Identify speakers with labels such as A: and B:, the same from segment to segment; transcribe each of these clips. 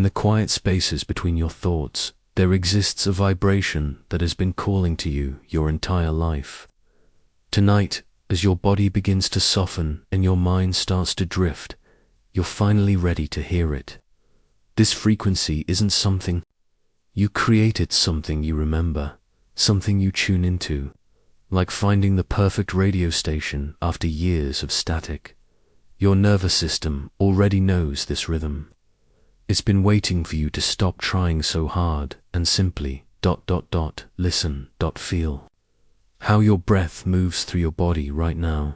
A: the quiet spaces between your thoughts, there exists a vibration that has been calling to you your entire life. Tonight, as your body begins to soften and your mind starts to drift, you're finally ready to hear it. This frequency isn't something you create, it's something you remember, something you tune into, like finding the perfect radio station after years of static. Your nervous system already knows this rhythm. It's been waiting for you to stop trying so hard and simply ... listen, feel how your breath moves through your body right now.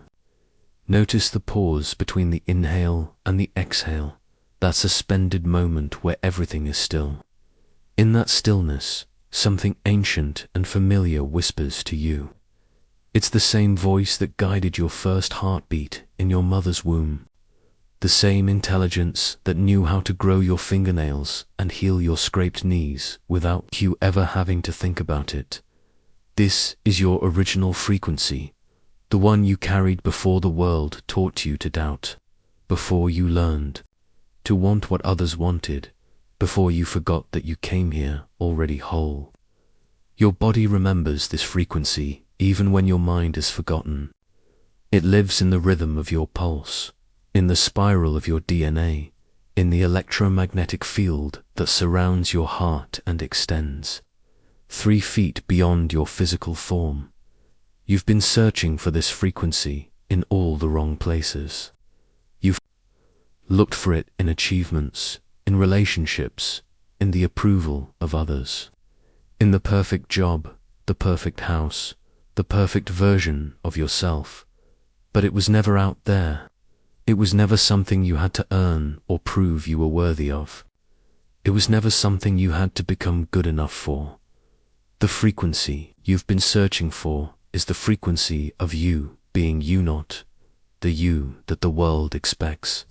A: Notice the pause between the inhale and the exhale, that suspended moment where everything is still. In that stillness, something ancient and familiar whispers to you. It's the same voice that guided your first heartbeat in your mother's womb. The same intelligence that knew how to grow your fingernails and heal your scraped knees without you ever having to think about it. This is your original frequency, the one you carried before the world taught you to doubt, before you learned to want what others wanted, before you forgot that you came here already whole. Your body remembers this frequency even when your mind is forgotten. It lives in the rhythm of your pulse, in the spiral of your DNA, in the electromagnetic field that surrounds your heart and extends 3 feet beyond your physical form. You've been searching for this frequency in all the wrong places. You've looked for it in achievements, in relationships, in the approval of others, in the perfect job, the perfect house, the perfect version of yourself. But it was never out there. It was never something you had to earn or prove you were worthy of. It was never something you had to become good enough for. The frequency you've been searching for is the frequency of you being you, not the you that the world expects.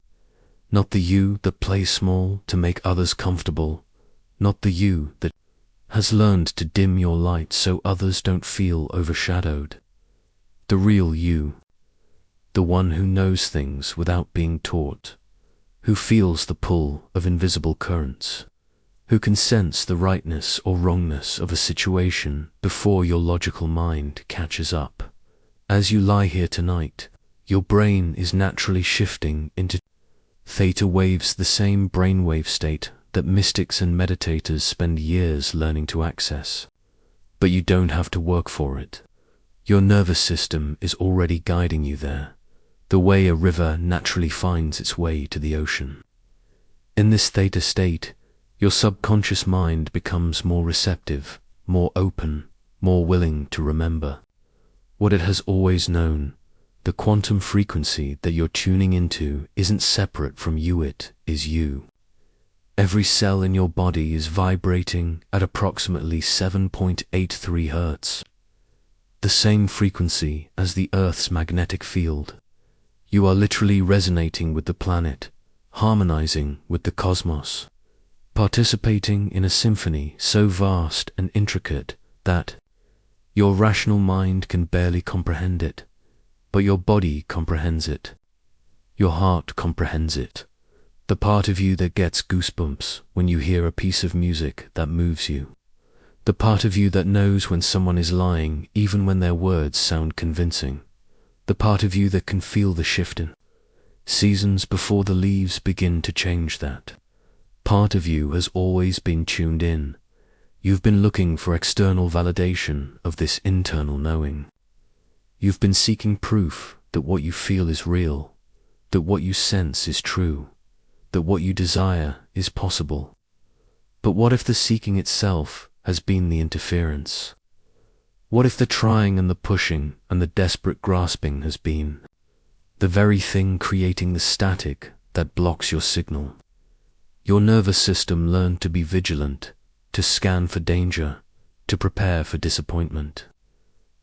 A: Not the you that plays small to make others comfortable. Not the you that has learned to dim your light so others don't feel overshadowed. The real you. The one who knows things without being taught, who feels the pull of invisible currents, who can sense the rightness or wrongness of a situation before your logical mind catches up. As you lie here tonight, your brain is naturally shifting into theta waves, the same brainwave state that mystics and meditators spend years learning to access. But you don't have to work for it. Your nervous system is already guiding you there, the way a river naturally finds its way to the ocean. In this theta state, your subconscious mind becomes more receptive, more open, more willing to remember what it has always known. The quantum frequency that you're tuning into isn't separate from you, it is you. Every cell in your body is vibrating at approximately 7.83 Hertz, the same frequency as the Earth's magnetic field. You are literally resonating with the planet, harmonizing with the cosmos, participating in a symphony so vast and intricate that your rational mind can barely comprehend it, but your body comprehends it. Your heart comprehends it. The part of you that gets goosebumps when you hear a piece of music that moves you. The part of you that knows when someone is lying even when their words sound convincing. The part of you that can feel the shift in seasons before the leaves begin to change. That part of you has always been tuned in. You've been looking for external validation of this internal knowing. You've been seeking proof that what you feel is real, that what you sense is true, that what you desire is possible. But what if the seeking itself has been the interference? What if the trying and the pushing and the desperate grasping has been the very thing creating the static that blocks your signal? Your nervous system learned to be vigilant, to scan for danger, to prepare for disappointment.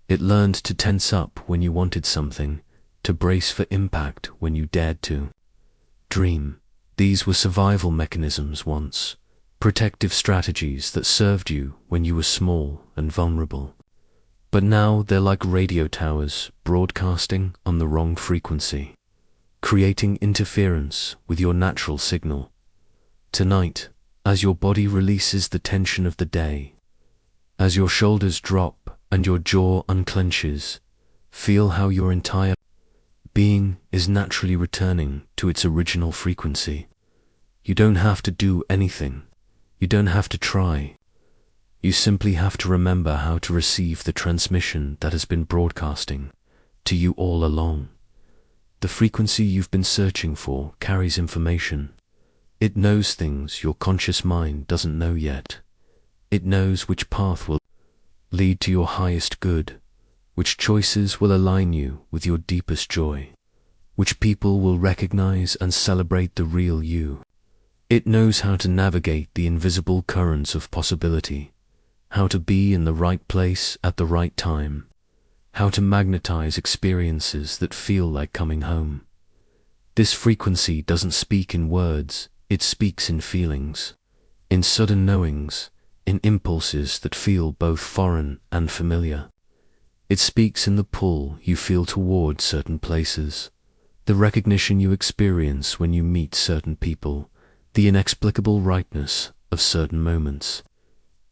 A: It learned to tense up when you wanted something, to brace for impact when you dared to dream. These were survival mechanisms once, protective strategies that served you when you were small and vulnerable. But now they're like radio towers broadcasting on the wrong frequency, creating interference with your natural signal. Tonight, as your body releases the tension of the day, as your shoulders drop and your jaw unclenches, feel how your entire being is naturally returning to its original frequency. You don't have to do anything. You don't have to try. You simply have to remember how to receive the transmission that has been broadcasting to you all along. The frequency you've been searching for carries information. It knows things your conscious mind doesn't know yet. It knows which path will lead to your highest good, which choices will align you with your deepest joy, which people will recognize and celebrate the real you. It knows how to navigate the invisible currents of possibility, how to be in the right place at the right time, how to magnetize experiences that feel like coming home. This frequency doesn't speak in words, it speaks in feelings, in sudden knowings, in impulses that feel both foreign and familiar. It speaks in the pull you feel toward certain places, the recognition you experience when you meet certain people, the inexplicable rightness of certain moments.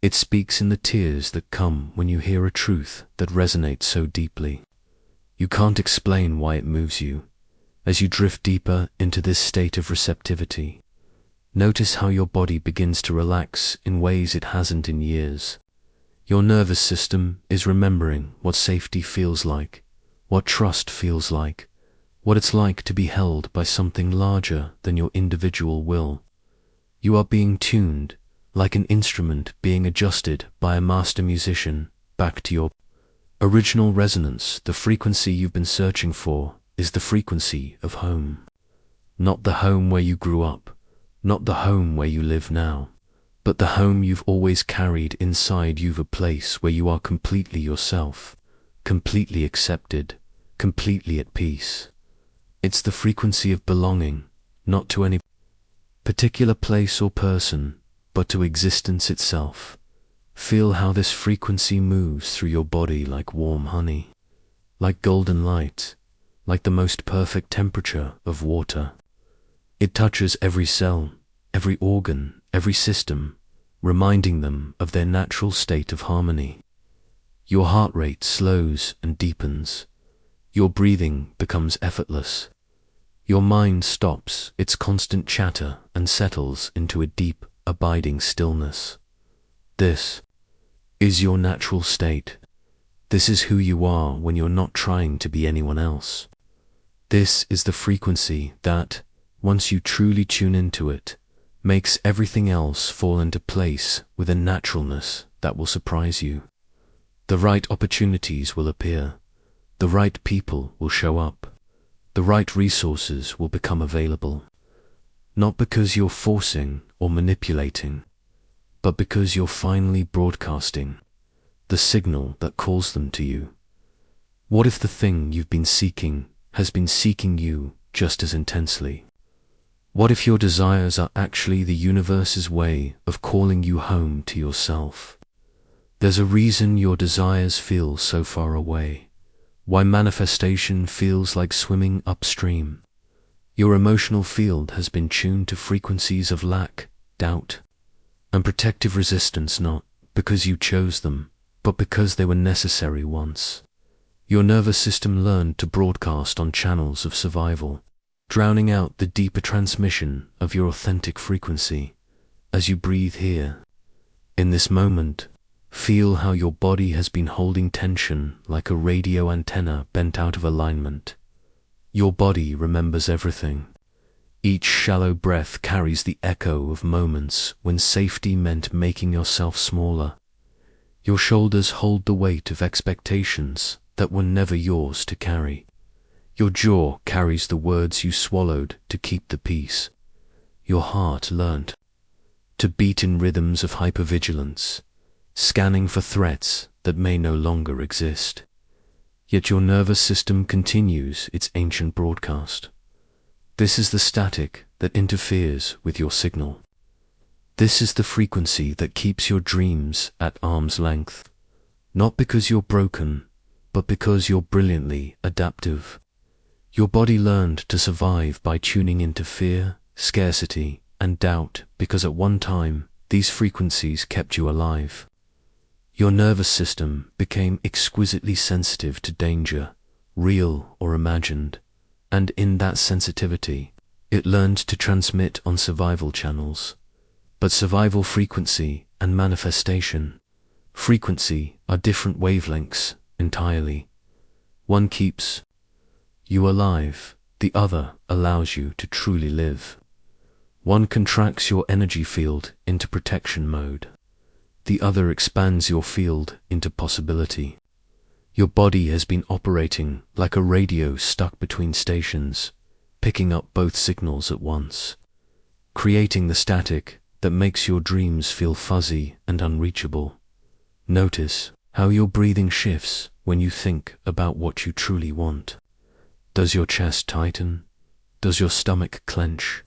A: It speaks in the tears that come when you hear a truth that resonates so deeply. You can't explain why it moves you. As you drift deeper into this state of receptivity, notice how your body begins to relax in ways it hasn't in years. Your nervous system is remembering what safety feels like, what trust feels like, what it's like to be held by something larger than your individual will. You are being tuned, like an instrument being adjusted by a master musician, back to your original resonance. The frequency you've been searching for is the frequency of home. Not the home where you grew up, not the home where you live now, but the home you've always carried inside you, a place where you are completely yourself, completely accepted, completely at peace. It's the frequency of belonging, not to any particular place or person, but to existence itself. Feel how this frequency moves through your body like warm honey, like golden light, like the most perfect temperature of water. It touches every cell, every organ, every system, reminding them of their natural state of harmony. Your heart rate slows and deepens. Your breathing becomes effortless. Your mind stops its constant chatter and settles into a deep, abiding stillness. This is your natural state. This is who you are when you're not trying to be anyone else. This is the frequency that, once you truly tune into it, makes everything else fall into place with a naturalness that will surprise you. The right opportunities will appear. The right people will show up. The right resources will become available. Not because you're forcing or manipulating, but because you're finally broadcasting the signal that calls them to you. What if the thing you've been seeking has been seeking you just as intensely? What if your desires are actually the universe's way of calling you home to yourself? There's a reason your desires feel so far away, why manifestation feels like swimming upstream. Your emotional field has been tuned to frequencies of lack, doubt, and protective resistance, not because you chose them, but because they were necessary once. Your nervous system learned to broadcast on channels of survival, drowning out the deeper transmission of your authentic frequency. As you breathe here, in this moment, feel how your body has been holding tension like a radio antenna bent out of alignment. Your body remembers everything. Each shallow breath carries the echo of moments when safety meant making yourself smaller. Your shoulders hold the weight of expectations that were never yours to carry. Your jaw carries the words you swallowed to keep the peace. Your heart learned to beat in rhythms of hypervigilance, scanning for threats that may no longer exist. Yet your nervous system continues its ancient broadcast. This is the static that interferes with your signal. This is the frequency that keeps your dreams at arm's length, not because you're broken, but because you're brilliantly adaptive. Your body learned to survive by tuning into fear, scarcity, and doubt because at one time these frequencies kept you alive. Your nervous system became exquisitely sensitive to danger, real or imagined, and in that sensitivity, it learned to transmit on survival channels. But survival frequency and manifestation frequency are different wavelengths entirely. One keeps you alive, the other allows you to truly live. One contracts your energy field into protection mode. The other expands your field into possibility. Your body has been operating like a radio stuck between stations, picking up both signals at once, creating the static that makes your dreams feel fuzzy and unreachable. Notice how your breathing shifts when you think about what you truly want. Does your chest tighten? Does your stomach clench?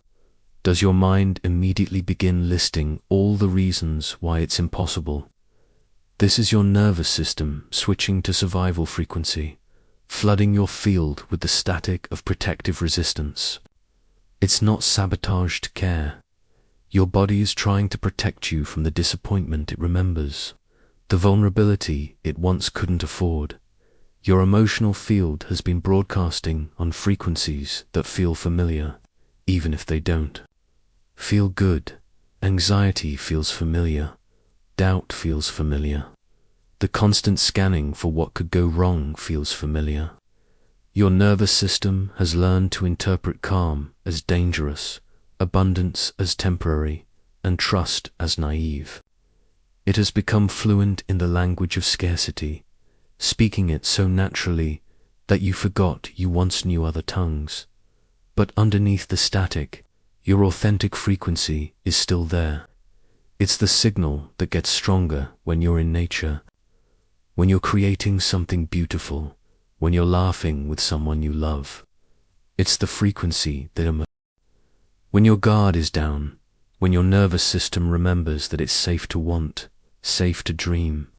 A: Does your mind immediately begin listing all the reasons why it's impossible? This is your nervous system switching to survival frequency, flooding your field with the static of protective resistance. It's not sabotaged care. Your body is trying to protect you from the disappointment it remembers, the vulnerability it once couldn't afford. Your emotional field has been broadcasting on frequencies that feel familiar, even if they don't. Feel good. Anxiety feels familiar. Doubt feels familiar. The constant scanning for what could go wrong feels familiar. Your nervous system has learned to interpret calm as dangerous, abundance as temporary, and trust as naive. It has become fluent in the language of scarcity, speaking it so naturally that you forgot you once knew other tongues. But underneath the static, your authentic frequency is still there. It's the signal that gets stronger when you're in nature, when you're creating something beautiful, when you're laughing with someone you love. It's the frequency that emerges when your guard is down, when your nervous system remembers that it's safe to want, safe to dream,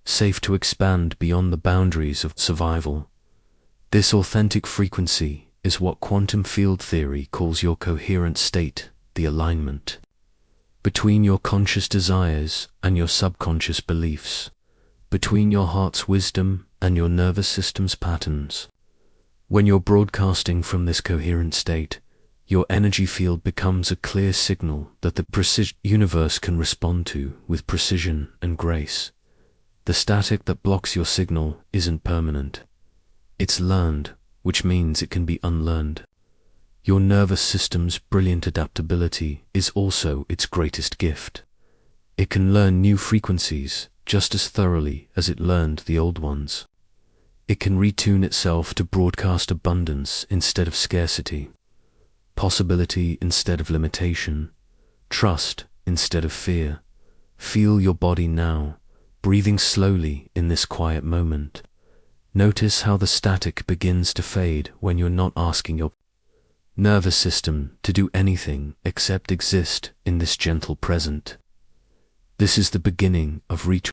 A: safe to expand beyond the boundaries of survival. This authentic frequency is what quantum field theory calls your coherent state, the alignment between your conscious desires and your subconscious beliefs, between your heart's wisdom and your nervous system's patterns. When you're broadcasting from this coherent state, your energy field becomes a clear signal that the precision universe can respond to with precision and grace. The static that blocks your signal isn't permanent. It's learned, which means it can be unlearned. Your nervous system's brilliant adaptability is also its greatest gift. It can learn new frequencies just as thoroughly as it learned the old ones. It can retune itself to broadcast abundance instead of scarcity, possibility instead of limitation, trust instead of fear. Feel your body now, breathing slowly in this quiet moment. Notice how the static begins to fade when you're not asking your nervous system to do anything except exist in this gentle present. This is the beginning of reach.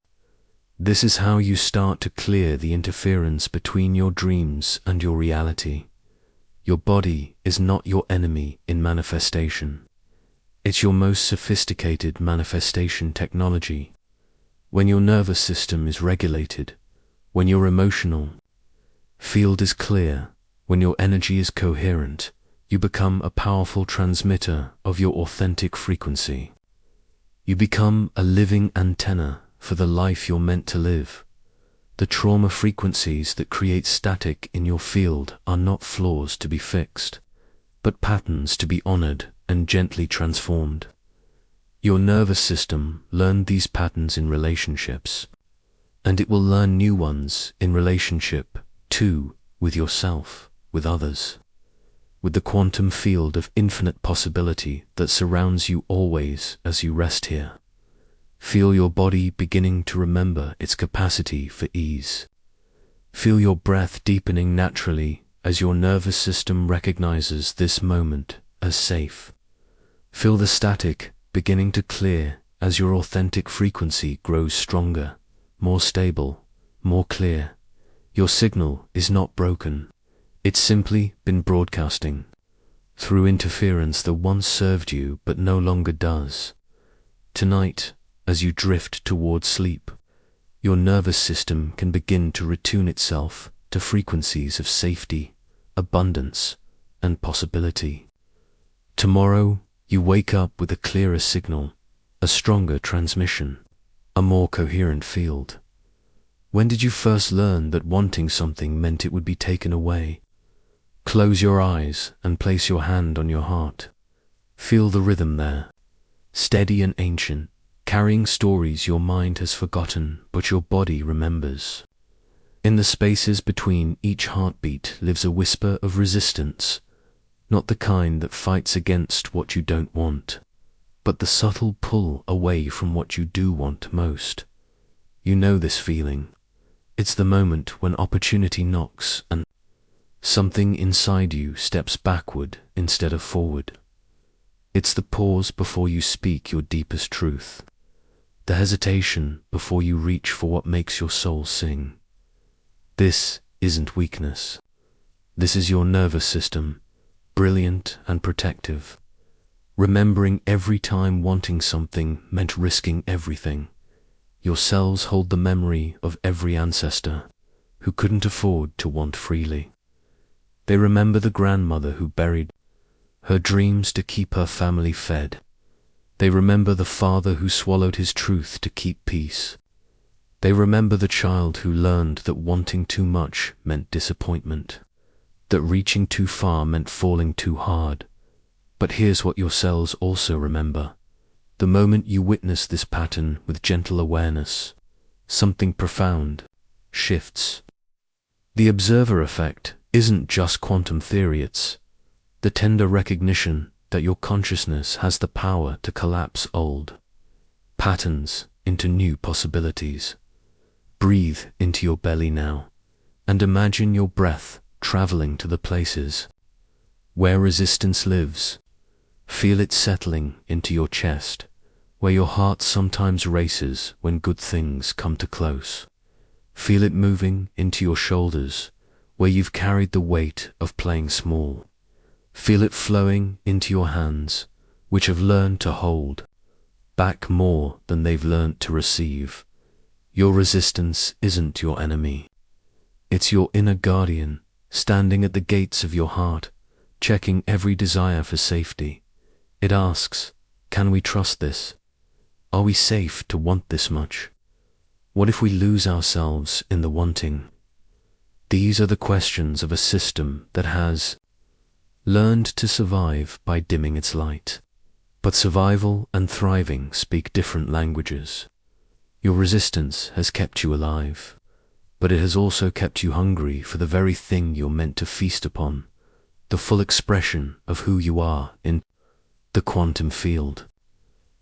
A: This is how you start to clear the interference between your dreams and your reality. Your body is not your enemy in manifestation. It's your most sophisticated manifestation technology. When your nervous system is regulated, when your emotional field is clear, when your energy is coherent, you become a powerful transmitter of your authentic frequency. You become a living antenna for the life you're meant to live. The trauma frequencies that create static in your field are not flaws to be fixed, but patterns to be honored and gently transformed. Your nervous system learned these patterns in relationships, and it will learn new ones in relationship, too, with yourself, with others, with the quantum field of infinite possibility that surrounds you always as you rest here. Feel your body beginning to remember its capacity for ease. Feel your breath deepening naturally as your nervous system recognizes this moment as safe. Feel the static beginning to clear as your authentic frequency grows stronger, more stable, more clear. Your signal is not broken. It's simply been broadcasting. through interference that once served you but no longer does. Tonight, as you drift toward sleep, your nervous system can begin to retune itself to frequencies of safety, abundance, and possibility. Tomorrow, you wake up with a clearer signal, a stronger transmission, a more coherent field. When did you first learn that wanting something meant it would be taken away? Close your eyes and place your hand on your heart. Feel the rhythm there, steady and ancient, carrying stories your mind has forgotten but your body remembers. In the spaces between each heartbeat lives a whisper of resistance, not the kind that fights against what you don't want, but the subtle pull away from what you do want most. You know this feeling. It's the moment when opportunity knocks and something inside you steps backward instead of forward. It's the pause before you speak your deepest truth, the hesitation before you reach for what makes your soul sing. This isn't weakness. This is your nervous system, brilliant and protective, remembering every time wanting something meant risking everything. Your cells hold the memory of every ancestor who couldn't afford to want freely. They remember the grandmother who buried her dreams to keep her family fed. They remember the father who swallowed his truth to keep peace. They remember the child who learned that wanting too much meant disappointment, that reaching too far meant falling too hard. But here's what your cells also remember. The moment you witness this pattern with gentle awareness, something profound shifts. The observer effect isn't just quantum theory, it's the tender recognition that your consciousness has the power to collapse old patterns into new possibilities. Breathe into your belly now, and imagine your breath traveling to the places where resistance lives. Feel it settling into your chest, where your heart sometimes races when good things come too close. Feel it moving into your shoulders, where you've carried the weight of playing small. Feel it flowing into your hands, which have learned to hold back more than they've learned to receive. Your resistance isn't your enemy. It's your inner guardian, standing at the gates of your heart, checking every desire for safety. It asks, can we trust this? Are we safe to want this much? What if we lose ourselves in the wanting? These are the questions of a system that has learned to survive by dimming its light. But survival and thriving speak different languages. Your resistance has kept you alive, but it has also kept you hungry for the very thing you're meant to feast upon, the full expression of who you are in the quantum field.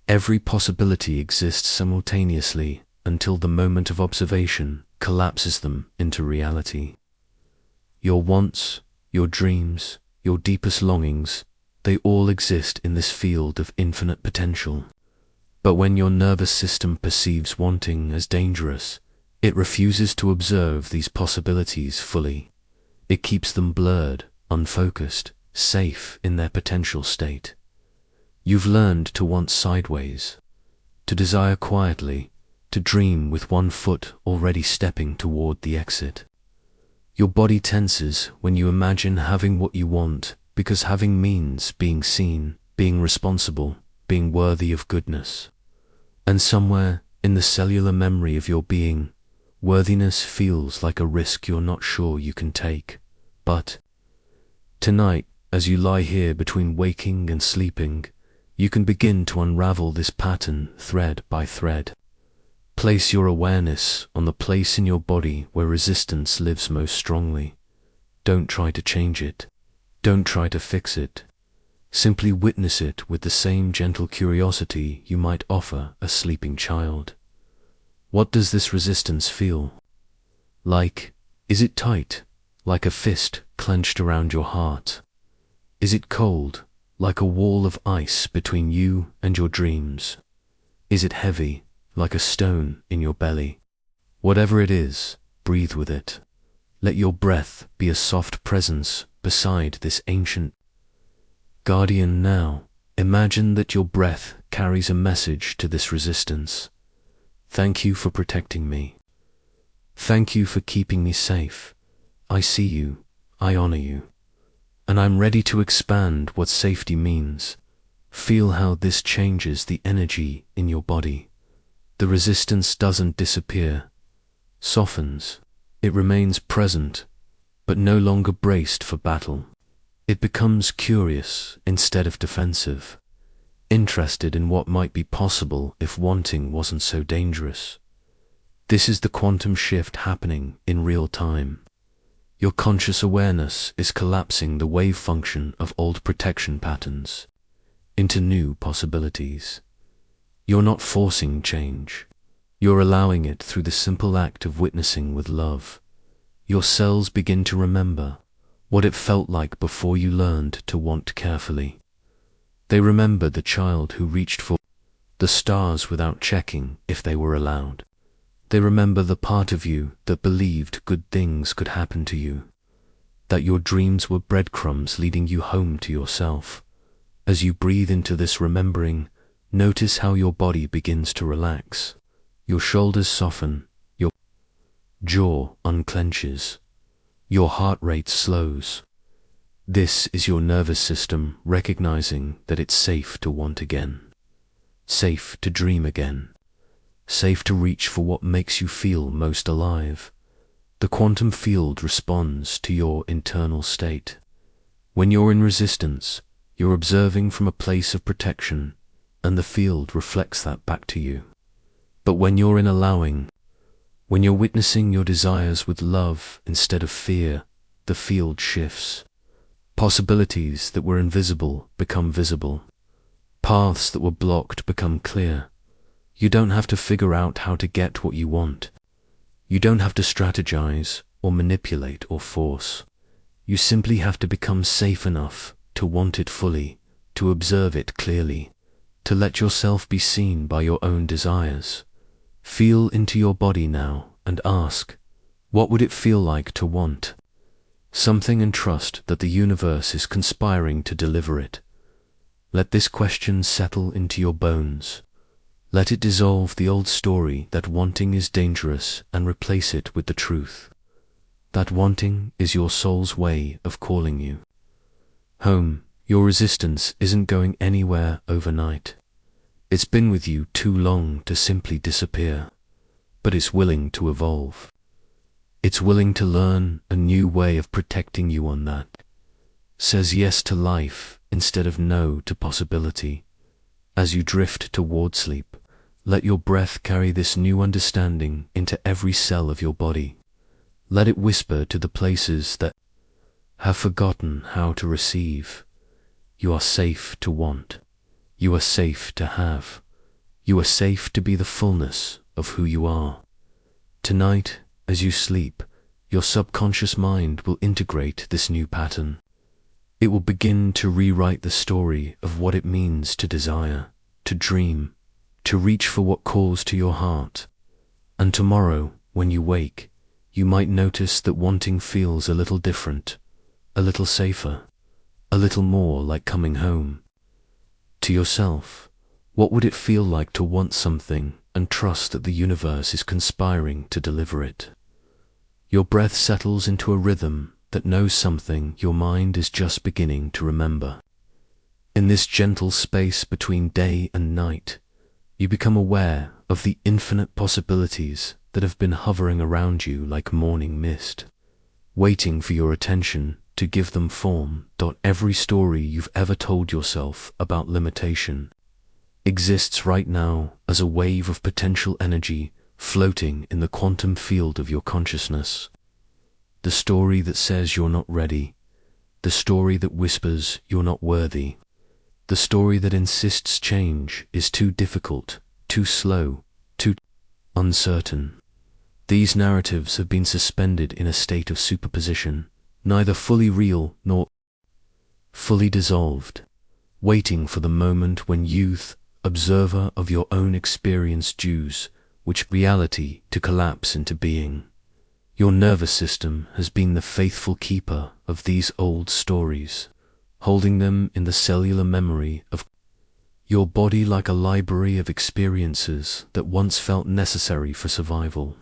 A: Every possibility exists simultaneously until the moment of observation collapses them into reality. Your wants, your dreams, your deepest longings, they all exist in this field of infinite potential. But when your nervous system perceives wanting as dangerous, it refuses to observe these possibilities fully. It keeps them blurred, unfocused, safe in their potential state. You've learned to want sideways, to desire quietly, to dream with one foot already stepping toward the exit. Your body tenses when you imagine having what you want, because having means being seen, being responsible, being worthy of goodness. And somewhere in the cellular memory of your being, worthiness feels like a risk you're not sure you can take. But tonight, as you lie here between waking and sleeping, you can begin to unravel this pattern thread by thread. Place your awareness on the place in your body where resistance lives most strongly. Don't try to change it. Don't try to fix it. Simply witness it with the same gentle curiosity you might offer a sleeping child. What does this resistance feel like? Is it tight, like a fist clenched around your heart? Is it cold, like a wall of ice between you and your dreams? Is it heavy, like a stone in your belly? Whatever it is, breathe with it. Let your breath be a soft presence beside this ancient Guardian, now, imagine that your breath carries a message to this resistance. Thank you for protecting me. Thank you for keeping me safe. I see you, I honor you, and I'm ready to expand what safety means. Feel how this changes the energy in your body. The resistance doesn't disappear, softens. It remains present, but no longer braced for battle. It becomes curious instead of defensive, interested in what might be possible if wanting wasn't so dangerous. This is the quantum shift happening in real time. Your conscious awareness is collapsing the wave function of old protection patterns into new possibilities. You're not forcing change. You're allowing it through the simple act of witnessing with love. Your cells begin to remember what it felt like before you learned to want carefully. They remember the child who reached for the stars without checking if they were allowed. They remember the part of you that believed good things could happen to you, that your dreams were breadcrumbs leading you home to yourself. As you breathe into this remembering, notice how your body begins to relax. Your shoulders soften, your jaw unclenches, your heart rate slows. This is your nervous system recognizing that it's safe to want again, safe to dream again, safe to reach for what makes you feel most alive. The quantum field responds to your internal state. When you're in resistance, you're observing from a place of protection, and the field reflects that back to you. But when you're in allowing, when you're witnessing your desires with love instead of fear, the field shifts. Possibilities that were invisible become visible. Paths that were blocked become clear. You don't have to figure out how to get what you want. You don't have to strategize or manipulate or force. You simply have to become safe enough to want it fully, to observe it clearly, to let yourself be seen by your own desires. Feel into your body now and ask, what would it feel like to want something, and trust that the universe is conspiring to deliver it. Let this question settle into your bones. Let it dissolve the old story that wanting is dangerous and replace it with the truth that wanting is your soul's way of calling you home. Your resistance isn't going anywhere overnight. It's been with you too long to simply disappear, but it's willing to evolve. It's willing to learn a new way of protecting you on that. Says yes to life instead of no to possibility. As you drift toward sleep, let your breath carry this new understanding into every cell of your body. Let it whisper to the places that have forgotten how to receive. You are safe to want. You are safe to have. You are safe to be the fullness of who you are. Tonight, as you sleep, your subconscious mind will integrate this new pattern. It will begin to rewrite the story of what it means to desire, to dream, to reach for what calls to your heart. And tomorrow, when you wake, you might notice that wanting feels a little different, a little safer, a little more like coming home. To yourself, what would it feel like to want something and trust that the universe is conspiring to deliver it? Your breath settles into a rhythm that knows something your mind is just beginning to remember. In this gentle space between day and night, you become aware of the infinite possibilities that have been hovering around you like morning mist, waiting for your attention to give them form. Every story you've ever told yourself about limitation exists right now as a wave of potential energy floating in the quantum field of your consciousness. The story that says you're not ready, the story that whispers you're not worthy, the story that insists change is too difficult, too slow, too uncertain. These narratives have been suspended in a state of superposition, neither fully real nor fully dissolved, waiting for the moment when youth, observer of your own experience, dues which reality to collapse into being. Your nervous system has been the faithful keeper of these old stories, holding them in the cellular memory of your body like a library of experiences that once felt necessary for survival.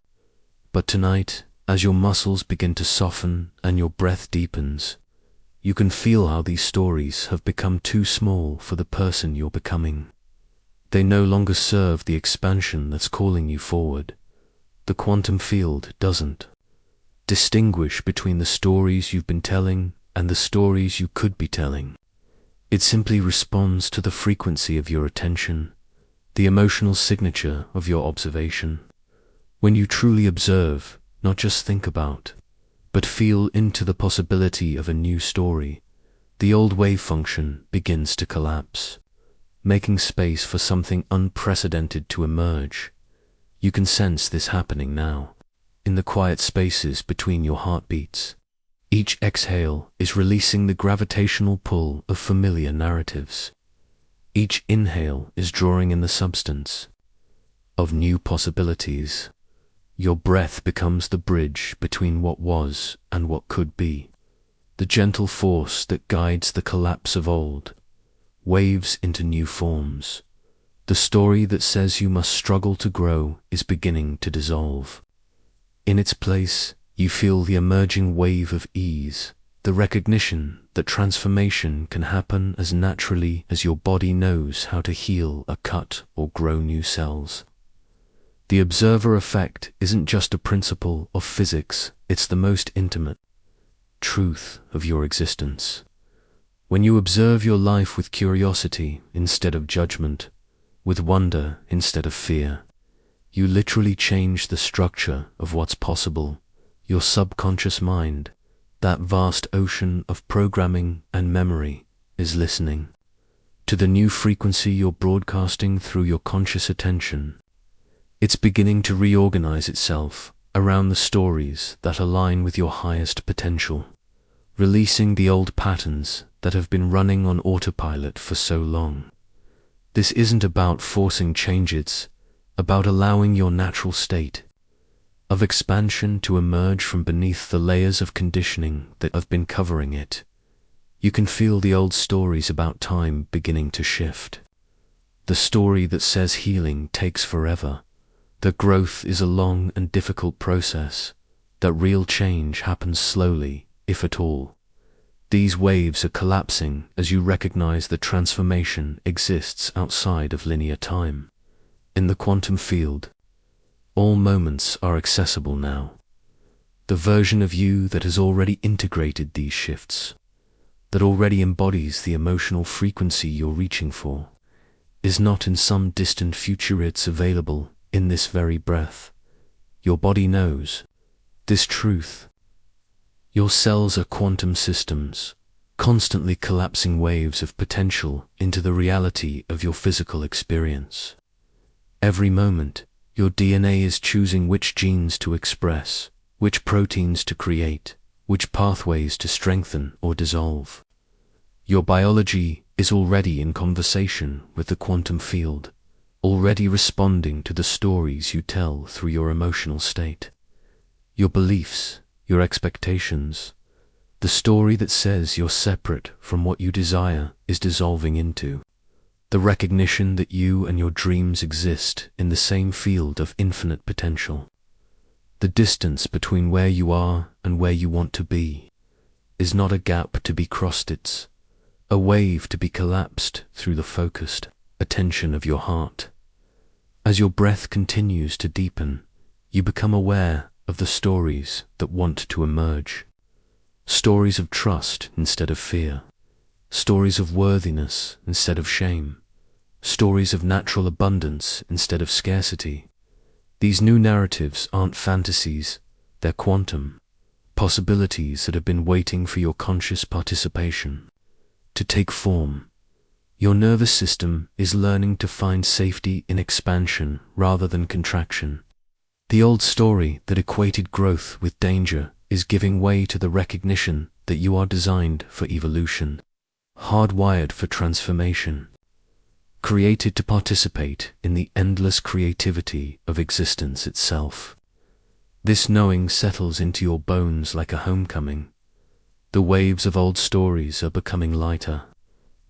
A: But tonight, as your muscles begin to soften and your breath deepens, you can feel how these stories have become too small for the person you're becoming. They no longer serve the expansion that's calling you forward. The quantum field doesn't distinguish between the stories you've been telling and the stories you could be telling. It simply responds to the frequency of your attention, the emotional signature of your observation. When you truly observe, not just think about, but feel into the possibility of a new story, the old wave function begins to collapse, making space for something unprecedented to emerge. You can sense this happening now, in the quiet spaces between your heartbeats. Each exhale is releasing the gravitational pull of familiar narratives. Each inhale is drawing in the substance of new possibilities. Your breath becomes the bridge between what was and what could be, the gentle force that guides the collapse of old waves into new forms. The story that says you must struggle to grow is beginning to dissolve. In its place, you feel the emerging wave of ease, the recognition that transformation can happen as naturally as your body knows how to heal a cut or grow new cells. The observer effect isn't just a principle of physics, it's the most intimate truth of your existence. When you observe your life with curiosity instead of judgment, with wonder instead of fear, you literally change the structure of what's possible. Your subconscious mind, that vast ocean of programming and memory, is listening to the new frequency you're broadcasting through your conscious attention. It's beginning to reorganize itself around the stories that align with your highest potential, releasing the old patterns that have been running on autopilot for so long. This isn't about forcing change, it's about allowing your natural state of expansion to emerge from beneath the layers of conditioning that have been covering it. You can feel the old stories about time beginning to shift. The story that says healing takes forever, that growth is a long and difficult process, that real change happens slowly, if at all. These waves are collapsing as you recognize that transformation exists outside of linear time. In the quantum field, all moments are accessible now. The version of you that has already integrated these shifts, that already embodies the emotional frequency you're reaching for, is not in some distant future, it's available in this very breath. Your body knows this truth. Your cells are quantum systems, constantly collapsing waves of potential into the reality of your physical experience. Every moment, your DNA is choosing which genes to express, which proteins to create, which pathways to strengthen or dissolve. Your biology is already in conversation with the quantum field, already responding to the stories you tell through your emotional state. Your beliefs, your expectations, the story that says you're separate from what you desire is dissolving into the recognition that you and your dreams exist in the same field of infinite potential. The distance between where you are and where you want to be is not a gap to be crossed, it's a wave to be collapsed through the focused attention of your heart. As your breath continues to deepen, you become aware of the stories that want to emerge. Stories of trust instead of fear. Stories of worthiness instead of shame. Stories of natural abundance instead of scarcity. These new narratives aren't fantasies, they're quantum possibilities that have been waiting for your conscious participation to take form. Your nervous system is learning to find safety in expansion rather than contraction. The old story that equated growth with danger is giving way to the recognition that you are designed for evolution, hardwired for transformation, created to participate in the endless creativity of existence itself. This knowing settles into your bones like a homecoming, The waves of old stories are becoming lighter,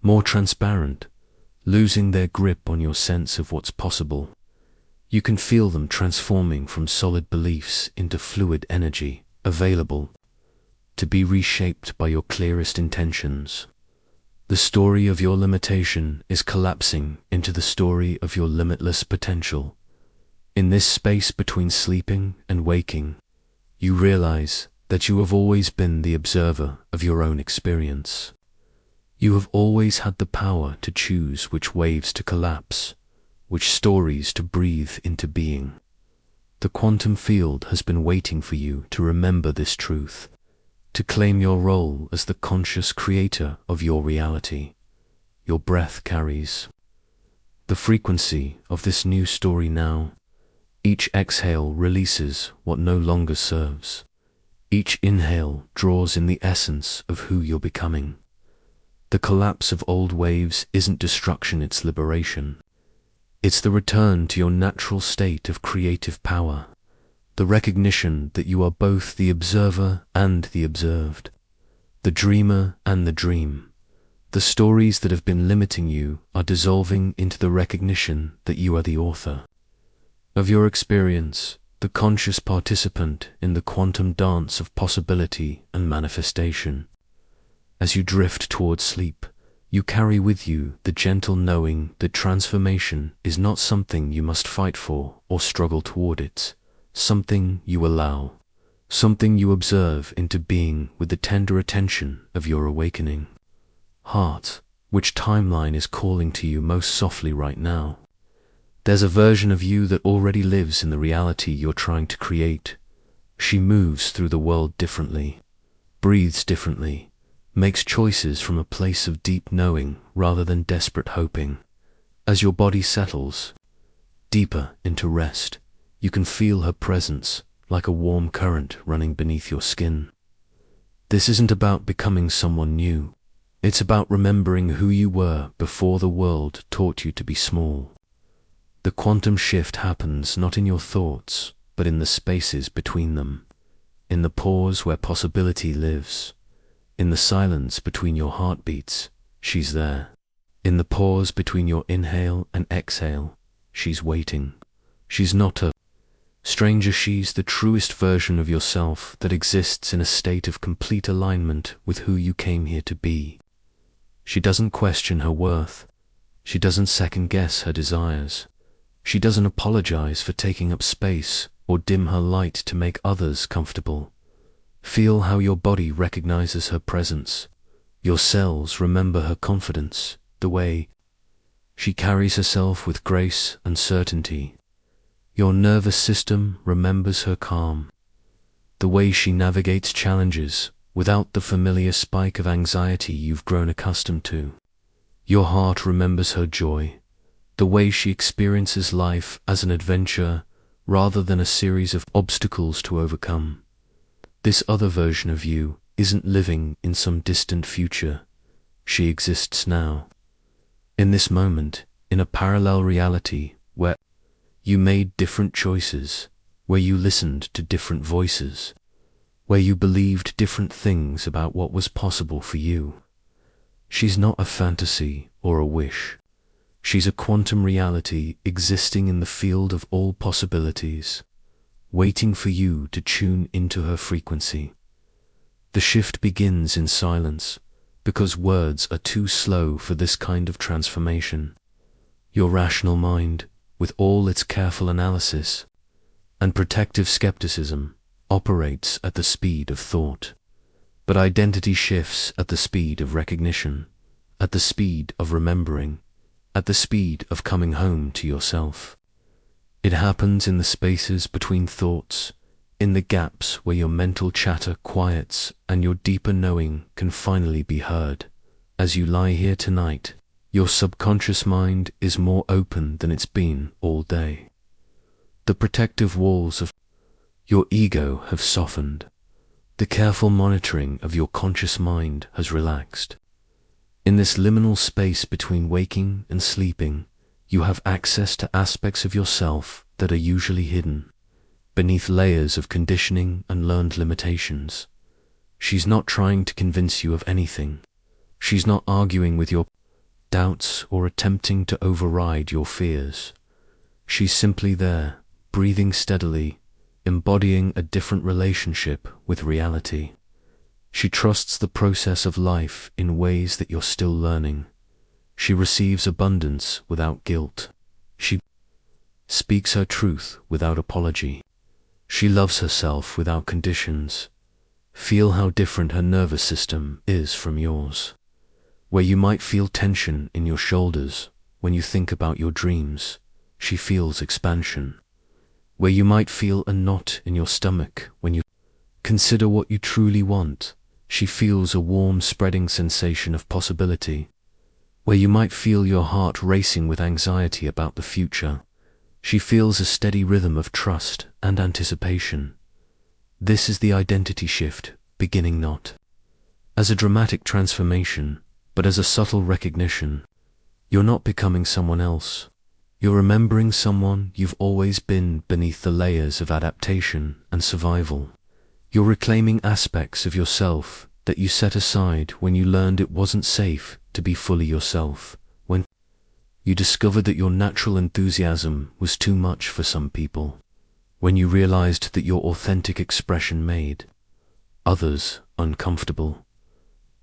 A: more transparent, losing their grip on your sense of what's possible. You can feel them transforming from solid beliefs into fluid energy, available to be reshaped by your clearest intentions. The story of your limitation is collapsing into the story of your limitless potential. In this space between sleeping and waking, you realize that you have always been the observer of your own experience. You have always had the power to choose which waves to collapse, which stories to breathe into being. The quantum field has been waiting for you to remember this truth, to claim your role as the conscious creator of your reality. Your breath carries the frequency of this new story now. Each exhale releases what no longer serves. Each inhale draws in the essence of who you're becoming. The collapse of old waves isn't destruction, it's liberation. It's the return to your natural state of creative power, the recognition that you are both the observer and the observed, the dreamer and the dream. The stories that have been limiting you are dissolving into the recognition that you are the author of your experience, the conscious participant in the quantum dance of possibility and manifestation. As you drift towards sleep, you carry with you the gentle knowing that transformation is not something you must fight for or struggle toward. It, something you allow, something you observe into being with the tender attention of your awakening heart. Which timeline is calling to you most softly right now? There's a version of you that already lives in the reality you're trying to create. She moves through the world differently, breathes differently, makes choices from a place of deep knowing rather than desperate hoping. As your body settles deeper into rest, you can feel her presence like a warm current running beneath your skin. This isn't about becoming someone new. It's about remembering who you were before the world taught you to be small. The quantum shift happens not in your thoughts, but in the spaces between them, in the pause where possibility lives, in the silence between your heartbeats. She's there. In the pause between your inhale and exhale, she's waiting. She's not a stranger, she's the truest version of yourself that exists in a state of complete alignment with who you came here to be. She doesn't question her worth. She doesn't second-guess her desires. She doesn't apologize for taking up space or dim her light to make others comfortable. Feel how your body recognizes her presence. Your cells remember her confidence, the way she carries herself with grace and certainty. Your nervous system remembers her calm, the way she navigates challenges without the familiar spike of anxiety you've grown accustomed to. Your heart remembers her joy, the way she experiences life as an adventure rather than a series of obstacles to overcome. This other version of you isn't living in some distant future. She exists now, in this moment, in a parallel reality where you made different choices, where you listened to different voices, where you believed different things about what was possible for you. She's not a fantasy or a wish. She's a quantum reality existing in the field of all possibilities, waiting for you to tune into her frequency. The shift begins in silence, because words are too slow for this kind of transformation. Your rational mind, with all its careful analysis and protective skepticism, operates at the speed of thought. But identity shifts at the speed of recognition, at the speed of remembering, at the speed of coming home to yourself. It happens in the spaces between thoughts, in the gaps where your mental chatter quiets and your deeper knowing can finally be heard. As you lie here tonight, your subconscious mind is more open than it's been all day. The protective walls of your ego have softened. The careful monitoring of your conscious mind has relaxed. In this liminal space between waking and sleeping, you have access to aspects of yourself that are usually hidden beneath layers of conditioning and learned limitations. She's not trying to convince you of anything. She's not arguing with your doubts or attempting to override your fears. She's simply there, breathing steadily, embodying a different relationship with reality. She trusts the process of life in ways that you're still learning. She receives abundance without guilt. She speaks her truth without apology. She loves herself without conditions. Feel how different her nervous system is from yours. Where you might feel tension in your shoulders when you think about your dreams, she feels expansion. Where you might feel a knot in your stomach when you consider what you truly want, she feels a warm, spreading sensation of possibility. Where you might feel your heart racing with anxiety about the future, she feels a steady rhythm of trust and anticipation. This is the identity shift, beginning not as a dramatic transformation, but as a subtle recognition. You're not becoming someone else. You're remembering someone you've always been beneath the layers of adaptation and survival. You're reclaiming aspects of yourself that you set aside when you learned it wasn't safe to be fully yourself, when you discovered that your natural enthusiasm was too much for some people, when you realized that your authentic expression made others uncomfortable.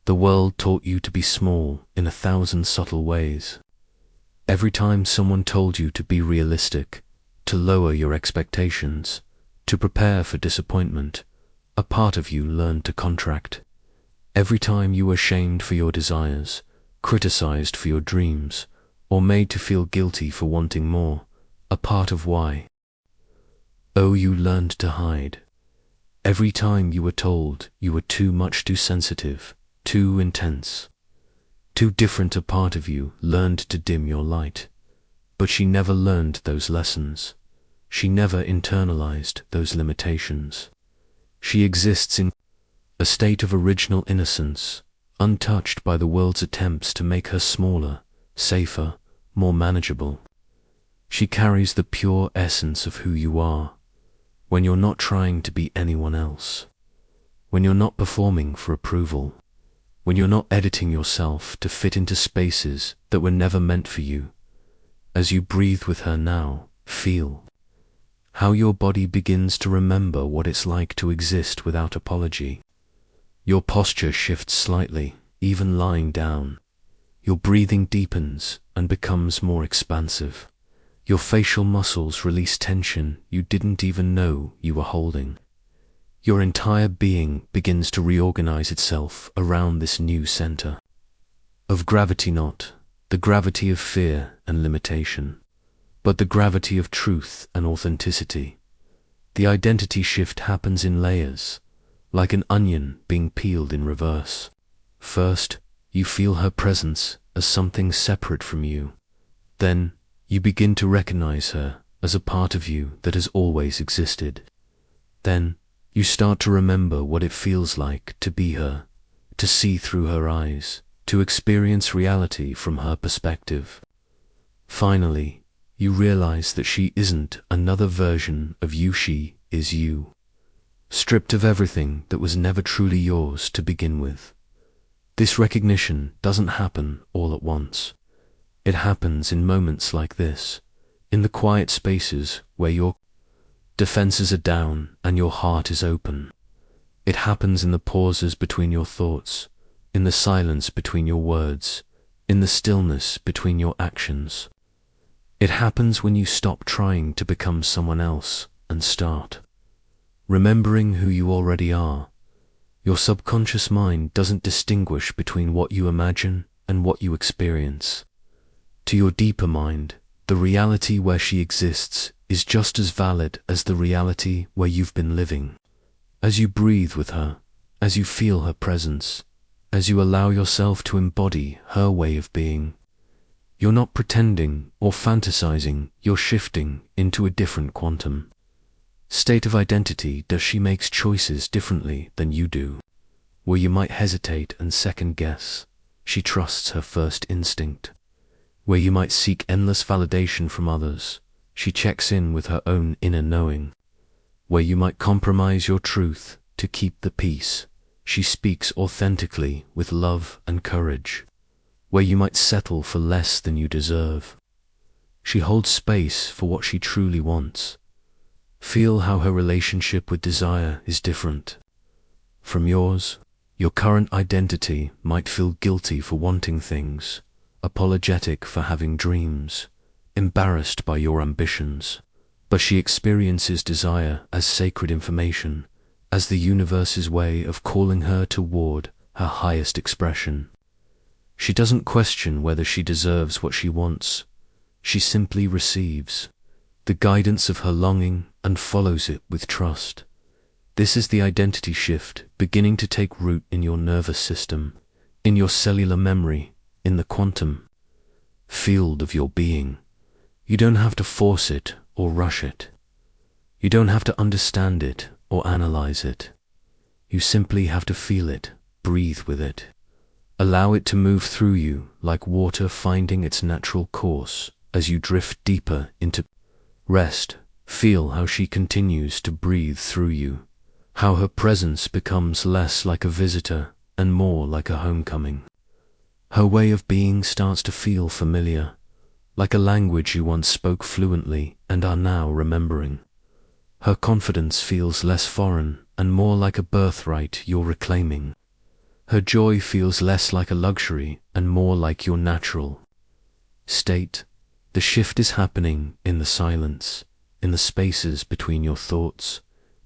A: The world taught you to be small in 1,000 subtle ways. Every time someone told you to be realistic, to lower your expectations, to prepare for disappointment, a part of you learned to contract. Every time you were shamed for your desires, criticized for your dreams, or made to feel guilty for wanting more, a part of you learned to hide. Every time you were told you were too much, too sensitive, too intense, too different, a part of you learned to dim your light. But she never learned those lessons. She never internalized those limitations. She exists in a state of original innocence, untouched by the world's attempts to make her smaller, safer, more manageable. She carries the pure essence of who you are, when you're not trying to be anyone else, when you're not performing for approval, when you're not editing yourself to fit into spaces that were never meant for you. As you breathe with her now, feel how your body begins to remember what it's like to exist without apology. Your posture shifts slightly, even lying down. Your breathing deepens and becomes more expansive. Your facial muscles release tension you didn't even know you were holding. Your entire being begins to reorganize itself around this new center of gravity, not the gravity of fear and limitation, but the gravity of truth and authenticity. The identity shift happens in layers, like an onion being peeled in reverse. First, you feel her presence as something separate from you. Then, you begin to recognize her as a part of you that has always existed. Then, you start to remember what it feels like to be her, to see through her eyes, to experience reality from her perspective. Finally, you realize that she isn't another version of you, she is you, stripped of everything that was never truly yours to begin with. This recognition doesn't happen all at once. It happens in moments like this, in the quiet spaces where your defenses are down and your heart is open. It happens in the pauses between your thoughts, in the silence between your words, in the stillness between your actions. It happens when you stop trying to become someone else and start remembering who you already are. Your subconscious mind doesn't distinguish between what you imagine and what you experience. To your deeper mind, the reality where she exists is just as valid as the reality where you've been living. As you breathe with her, as you feel her presence, as you allow yourself to embody her way of being, you're not pretending or fantasizing, you're shifting into a different quantum state of identity. Does she makes choices differently than you do? Where you might hesitate and second guess, she trusts her first instinct. Where you might seek endless validation from others, she checks in with her own inner knowing. Where you might compromise your truth to keep the peace, She speaks authentically with love and courage, where you might settle for less than you deserve. She holds space for what she truly wants. Feel how her relationship with desire is different from yours. Your current identity might feel guilty for wanting things, apologetic for having dreams, embarrassed by your ambitions. But she experiences desire as sacred information, as the universe's way of calling her toward her highest expression. She doesn't question whether she deserves what she wants. She simply receives the guidance of her longing and follows it with trust. This is the identity shift beginning to take root in your nervous system, in your cellular memory, in the quantum field of your being. You don't have to force it or rush it. You don't have to understand it or analyze it. You simply have to feel it, breathe with it. Allow it to move through you like water finding its natural course as you drift deeper into rest. Feel how she continues to breathe through you, how her presence becomes less like a visitor and more like a homecoming. Her way of being starts to feel familiar, like a language you once spoke fluently and are now remembering. Her confidence feels less foreign and more like a birthright you're reclaiming. Her joy feels less like a luxury and more like your natural state. The shift is happening in the silence, in the spaces between your thoughts,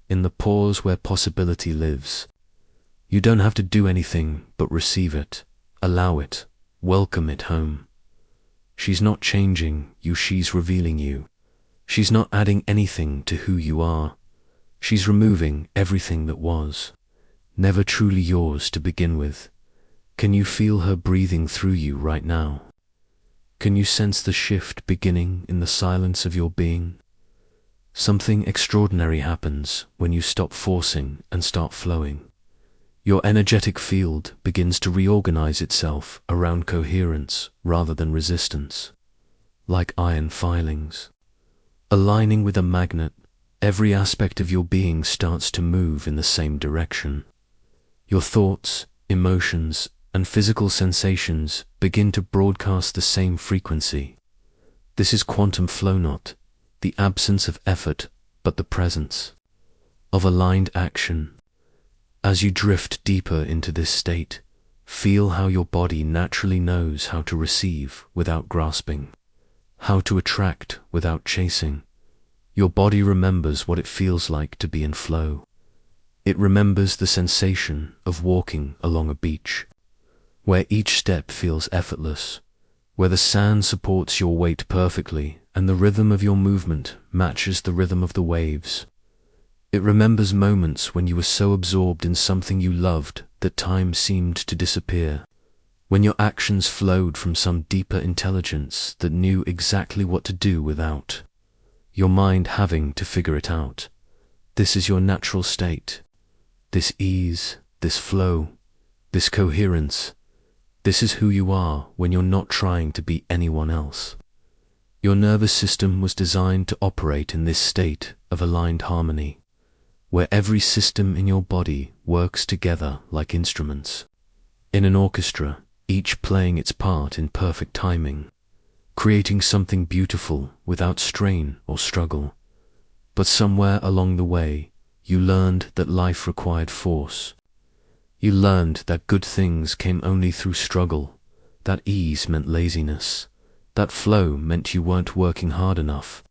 A: in the pause where possibility lives. You don't have to do anything but receive it, allow it, welcome it home. She's not changing you, she's revealing you. She's not adding anything to who you are. She's removing everything that was never truly yours to begin with. Can you feel her breathing through you right now? Can you sense the shift beginning in the silence of your being? Something extraordinary happens when you stop forcing and start flowing. Your energetic field begins to reorganize itself around coherence rather than resistance. Like iron filings aligning with a magnet, every aspect of your being starts to move in the same direction. Your thoughts, emotions, and physical sensations begin to broadcast the same frequency. This is quantum flow, not the absence of effort, but the presence of aligned action. As you drift deeper into this state, feel how your body naturally knows how to receive without grasping, how to attract without chasing. Your body remembers what it feels like to be in flow. It remembers the sensation of walking along a beach, where each step feels effortless, where the sand supports your weight perfectly and the rhythm of your movement matches the rhythm of the waves. It remembers moments when you were so absorbed in something you loved that time seemed to disappear, when your actions flowed from some deeper intelligence that knew exactly what to do without your mind having to figure it out. This is your natural state. This ease, this flow, this coherence. This is who you are when you're not trying to be anyone else. Your nervous system was designed to operate in this state of aligned harmony, where every system in your body works together like instruments in an orchestra, each playing its part in perfect timing, creating something beautiful without strain or struggle. But somewhere along the way, you learned that life required force. You learned that good things came only through struggle, that ease meant laziness, that flow meant you weren't working hard enough.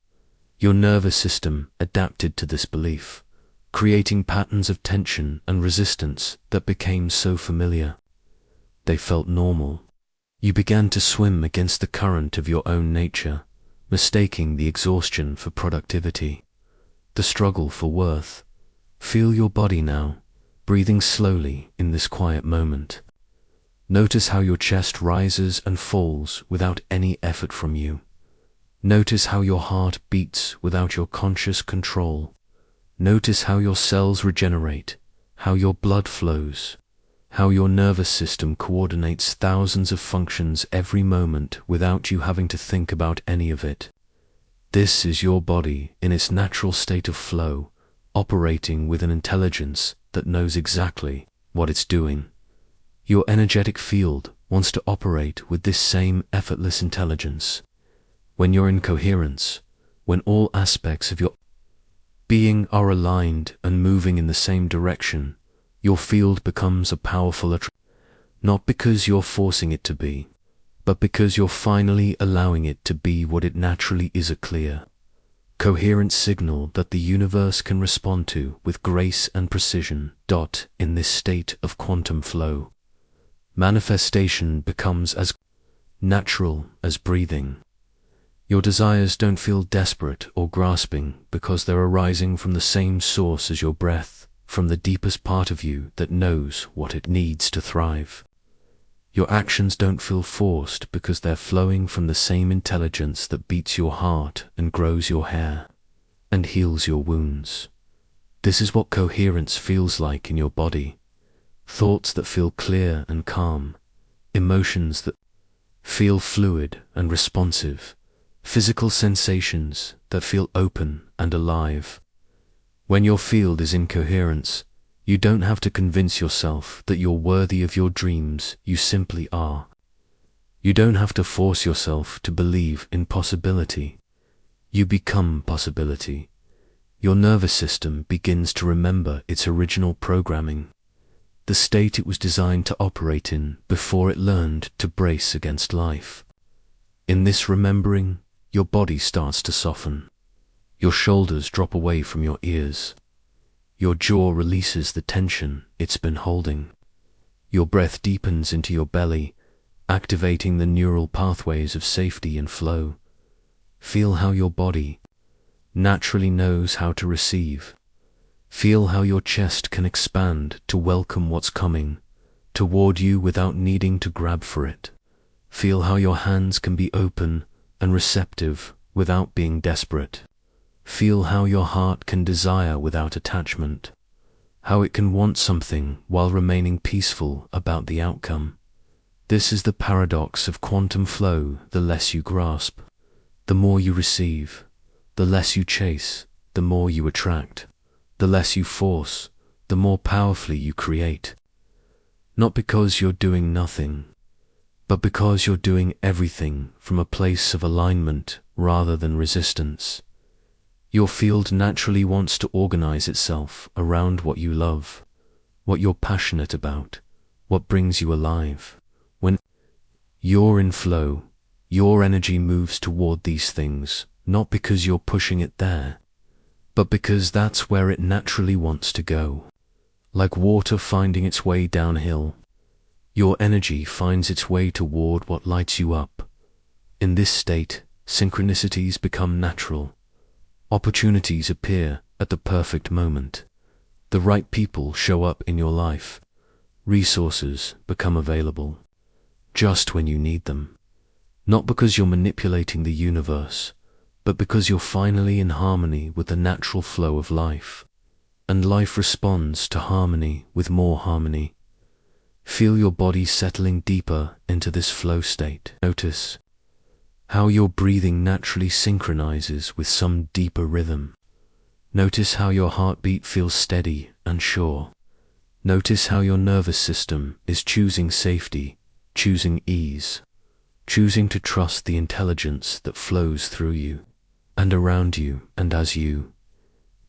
A: Your nervous system adapted to this belief, creating patterns of tension and resistance that became so familiar. They felt normal. You began to swim against the current of your own nature, mistaking the exhaustion for productivity, the struggle for worth. Feel your body now, breathing slowly in this quiet moment. Notice how your chest rises and falls without any effort from you. Notice how your heart beats without your conscious control. Notice how your cells regenerate, how your blood flows, how your nervous system coordinates thousands of functions every moment without you having to think about any of it. This is your body in its natural state of flow, operating with an intelligence that knows exactly what it's doing. Your energetic field wants to operate with this same effortless intelligence. When you're in coherence, when all aspects of your being are aligned and moving in the same direction, your field becomes a powerful attraction. Not because you're forcing it to be, but because you're finally allowing it to be what it naturally is, a clear, coherent signal that the universe can respond to with grace and precision. In this state of quantum flow, manifestation becomes as natural as breathing. Your desires don't feel desperate or grasping because they're arising from the same source as your breath, from the deepest part of you that knows what it needs to thrive. Your actions don't feel forced because they're flowing from the same intelligence that beats your heart and grows your hair and heals your wounds. This is what coherence feels like in your body. Thoughts that feel clear and calm, emotions that feel fluid and responsive, physical sensations that feel open and alive. When your field is in coherence, you don't have to convince yourself that you're worthy of your dreams, you simply are. You don't have to force yourself to believe in possibility. You become possibility. Your nervous system begins to remember its original programming, the state it was designed to operate in before it learned to brace against life. In this remembering, your body starts to soften. Your shoulders drop away from your ears. Your jaw releases the tension it's been holding. Your breath deepens into your belly, activating the neural pathways of safety and flow. Feel how your body naturally knows how to receive. Feel how your chest can expand to welcome what's coming toward you without needing to grab for it. Feel how your hands can be open and receptive without being desperate. Feel how your heart can desire without attachment, how it can want something while remaining peaceful about the outcome. This is the paradox of quantum flow. The less you grasp, the more you receive. The less you chase, the more you attract. The less you force, the more powerfully you create. Not because you're doing nothing, but because you're doing everything from a place of alignment rather than resistance. Your field naturally wants to organize itself around what you love, what you're passionate about, what brings you alive. When you're in flow, your energy moves toward these things, not because you're pushing it there, but because that's where it naturally wants to go. Like water finding its way downhill, your energy finds its way toward what lights you up. In this state, synchronicities become natural. Opportunities appear at the perfect moment. The right people show up in your life. Resources become available just when you need them. Not because you're manipulating the universe, but because you're finally in harmony with the natural flow of life. And life responds to harmony with more harmony. Feel your body settling deeper into this flow state. Notice how your breathing naturally synchronizes with some deeper rhythm. Notice how your heartbeat feels steady and sure. Notice how your nervous system is choosing safety, choosing ease, choosing to trust the intelligence that flows through you and around you and as you.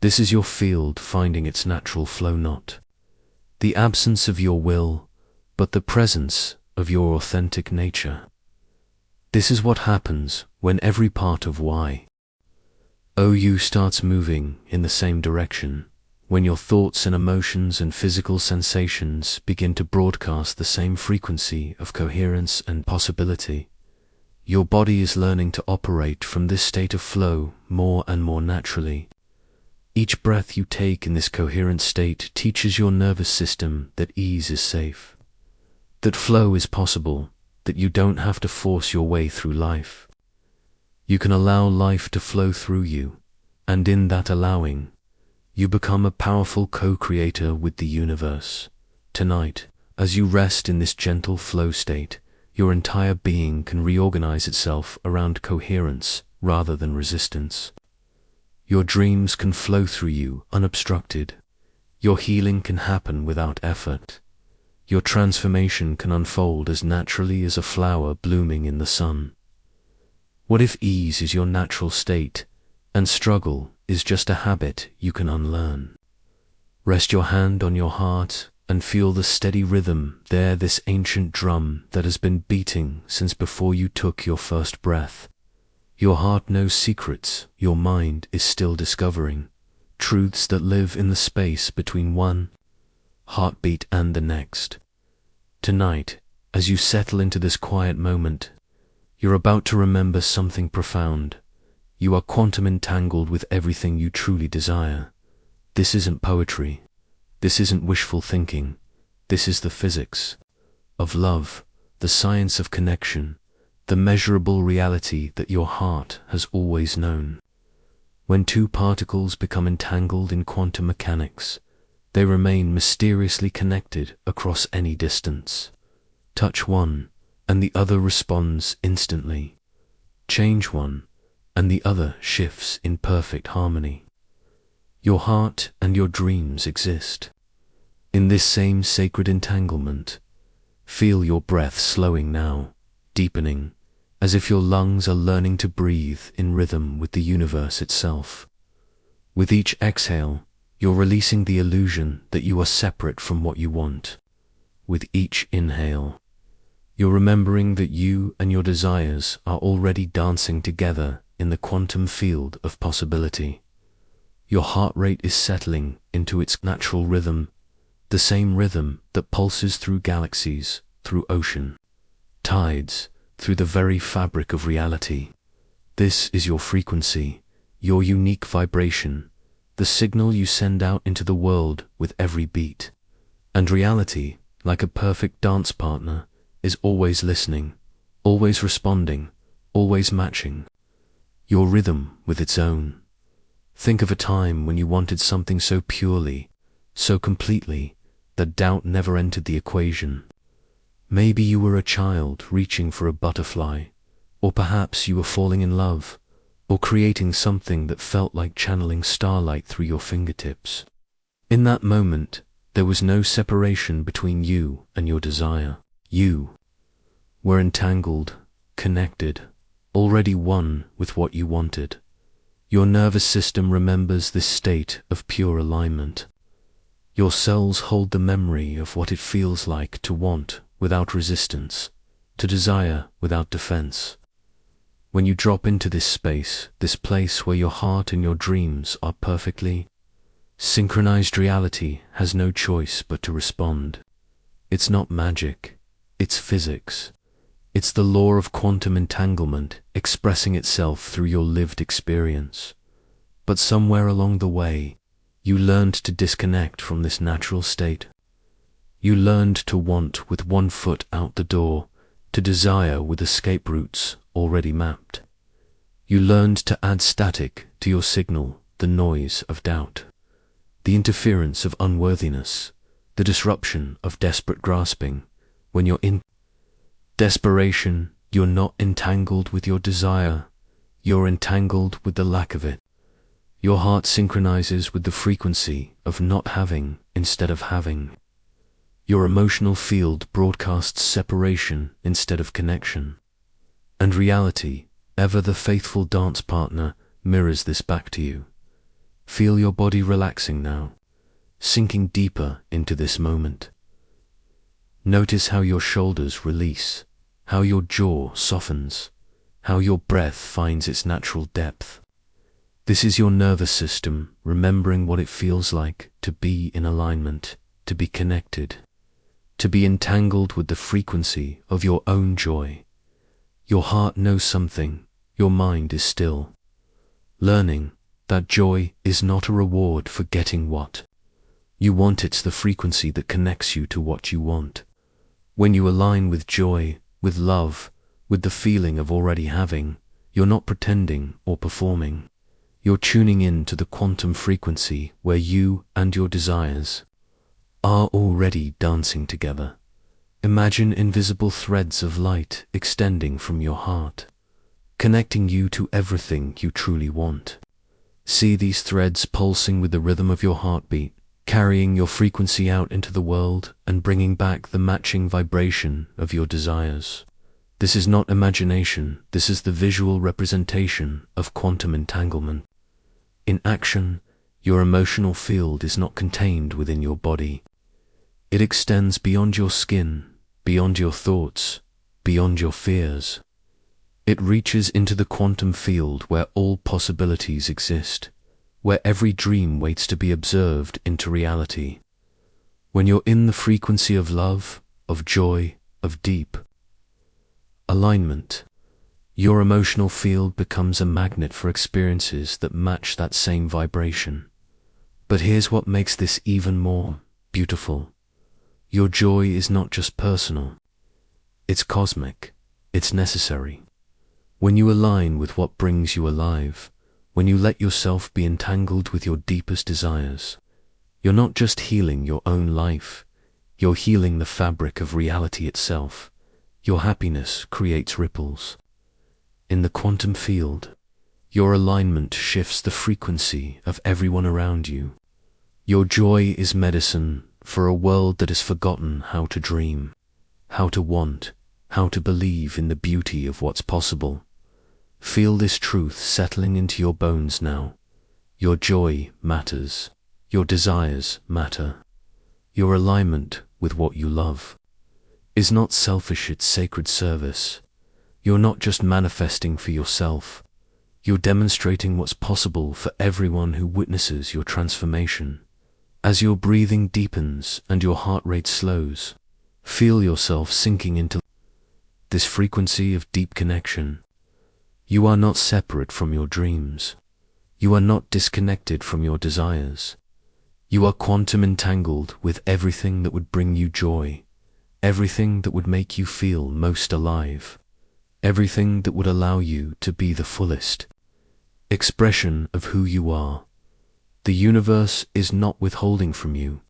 A: This is your field finding its natural flow, not the absence of your will, but the presence of your authentic nature. This is what happens when every part of you starts moving in the same direction, when your thoughts and emotions and physical sensations begin to broadcast the same frequency of coherence and possibility. Your body is learning to operate from this state of flow more and more naturally. Each breath you take in this coherent state teaches your nervous system that ease is safe, that flow is possible, that you don't have to force your way through life. You can allow life to flow through you, and in that allowing, you become a powerful co-creator with the universe. Tonight, as you rest in this gentle flow state, your entire being can reorganize itself around coherence rather than resistance. Your dreams can flow through you unobstructed. Your healing can happen without effort. your transformation can unfold as naturally as a flower blooming in the sun. What if ease is your natural state, and struggle is just a habit you can unlearn? Rest your hand on your heart and feel the steady rhythm there, this ancient drum that has been beating since before you took your first breath. Your heart knows secrets your mind is still discovering, truths that live in the space between one heartbeat and the next. Tonight, as you settle into this quiet moment, you're about to remember something profound. You are quantum entangled with everything you truly desire. This isn't poetry. This isn't wishful thinking. This is the physics of love, the science of connection, the measurable reality that your heart has always known. When two particles become entangled in quantum mechanics, they remain mysteriously connected across any distance. Touch one, and the other responds instantly. Change one, and the other shifts in perfect harmony. Your heart and your dreams exist. In this same sacred entanglement, feel your breath slowing now, deepening, as if your lungs are learning to breathe in rhythm with the universe itself. With each exhale, you're releasing the illusion that you are separate from what you want. With each inhale, you're remembering that you and your desires are already dancing together in the quantum field of possibility. Your heart rate is settling into its natural rhythm, the same rhythm that pulses through galaxies, through ocean tides, through the very fabric of reality. This is your frequency, your unique vibration, the signal you send out into the world with every beat. And reality, like a perfect dance partner, is always listening, always responding, always matching your rhythm with its own. Think of a time when you wanted something so purely, so completely, that doubt never entered the equation. Maybe you were a child reaching for a butterfly, or perhaps you were falling in love, or creating something that felt like channeling starlight through your fingertips. In that moment, there was no separation between you and your desire. You were entangled, connected, already one with what you wanted. Your nervous system remembers this state of pure alignment. Your cells hold the memory of what it feels like to want without resistance, to desire without defense. When you drop into this space, this place where your heart and your dreams are perfectly synchronized, reality has no choice but to respond. It's not magic, it's physics. It's the law of quantum entanglement expressing itself through your lived experience. But somewhere along the way, you learned to disconnect from this natural state. You learned to want with one foot out the door, to desire with escape routes already mapped. You learned to add static to your signal, the noise of doubt, the interference of unworthiness, the disruption of desperate grasping. When you're in desperation, you're not entangled with your desire, you're entangled with the lack of it. Your heart synchronizes with the frequency of not having instead of having. Your emotional field broadcasts separation instead of connection. And reality, ever the faithful dance partner, mirrors this back to you. Feel your body relaxing now, sinking deeper into this moment. Notice how your shoulders release, how your jaw softens, how your breath finds its natural depth. This is your nervous system remembering what it feels like to be in alignment, to be connected, to be entangled with the frequency of your own joy. Your heart knows something, your mind is still, learning that joy is not a reward for getting what you want. It's the frequency that connects you to what you want. When you align with joy, with love, with the feeling of already having, you're not pretending or performing. You're tuning in to the quantum frequency where you and your desires are already dancing together. Imagine invisible threads of light extending from your heart, connecting you to everything you truly want. See these threads pulsing with the rhythm of your heartbeat, carrying your frequency out into the world and bringing back the matching vibration of your desires. This is not imagination, this is the visual representation of quantum entanglement. In action, your emotional field is not contained within your body. It extends beyond your skin, beyond your thoughts, beyond your fears. It reaches into the quantum field where all possibilities exist, where every dream waits to be observed into reality. When you're in the frequency of love, of joy, of deep alignment, your emotional field becomes a magnet for experiences that match that same vibration. But here's what makes this even more beautiful. Your joy is not just personal. It's cosmic. It's necessary. When you align with what brings you alive, when you let yourself be entangled with your deepest desires, you're not just healing your own life, you're healing the fabric of reality itself. Your happiness creates ripples. In the quantum field, your alignment shifts the frequency of everyone around you. Your joy is medicine for a world that has forgotten how to dream, how to want, how to believe in the beauty of what's possible. Feel this truth settling into your bones now. Your joy matters. Your desires matter. Your alignment with what you love is not selfish, it's sacred service. You're not just manifesting for yourself. You're demonstrating what's possible for everyone who witnesses your transformation. As your breathing deepens and your heart rate slows, feel yourself sinking into this frequency of deep connection. You are not separate from your dreams. You are not disconnected from your desires. You are quantum entangled with everything that would bring you joy, everything that would make you feel most alive, everything that would allow you to be the fullest expression of who you are. The universe is not withholding from you.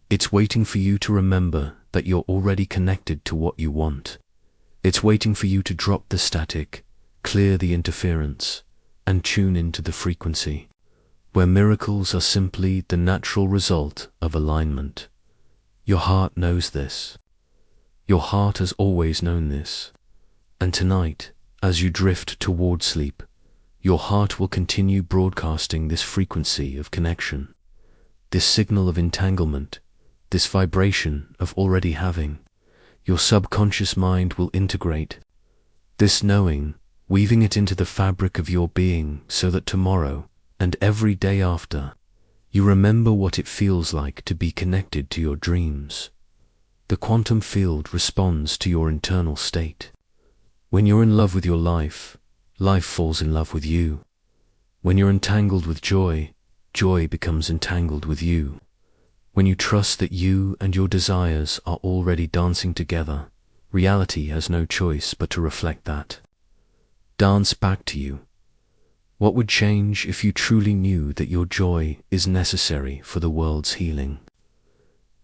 A: It's waiting for you to remember that you're already connected to what you want. It's waiting for you to drop the static, clear the interference, and tune into the frequency, where miracles are simply the natural result of alignment. Your heart knows this. Your heart has always known this. And tonight, as you drift toward sleep, your heart will continue broadcasting this frequency of connection, this signal of entanglement, this vibration of already having. Your subconscious mind will integrate this knowing, weaving it into the fabric of your being so that tomorrow and every day after, you remember what it feels like to be connected to your dreams. The quantum field responds to your internal state. When you're in love with your life, life falls in love with you. When you're entangled with joy, joy becomes entangled with you. When you trust that you and your desires are already dancing together, reality has no choice but to reflect that. Dance back to you. What would change if you truly knew that your joy is necessary for the world's healing?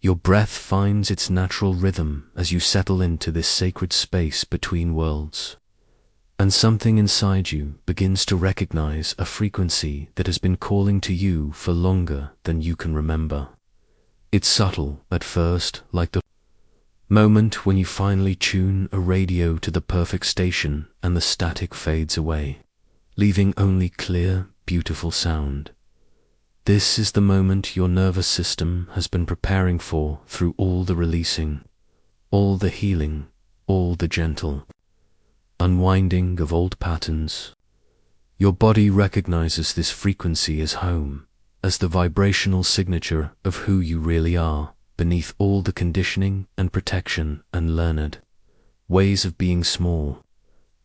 A: Your breath finds its natural rhythm as you settle into this sacred space between worlds. And something inside you begins to recognize a frequency that has been calling to you for longer than you can remember. It's subtle at first, like the moment when you finally tune a radio to the perfect station and the static fades away, leaving only clear, beautiful sound. This is the moment your nervous system has been preparing for through all the releasing, all the healing, all the gentle unwinding of old patterns. Your body recognizes this frequency as home, as the vibrational signature of who you really are, beneath all the conditioning and protection and learned ways of being small.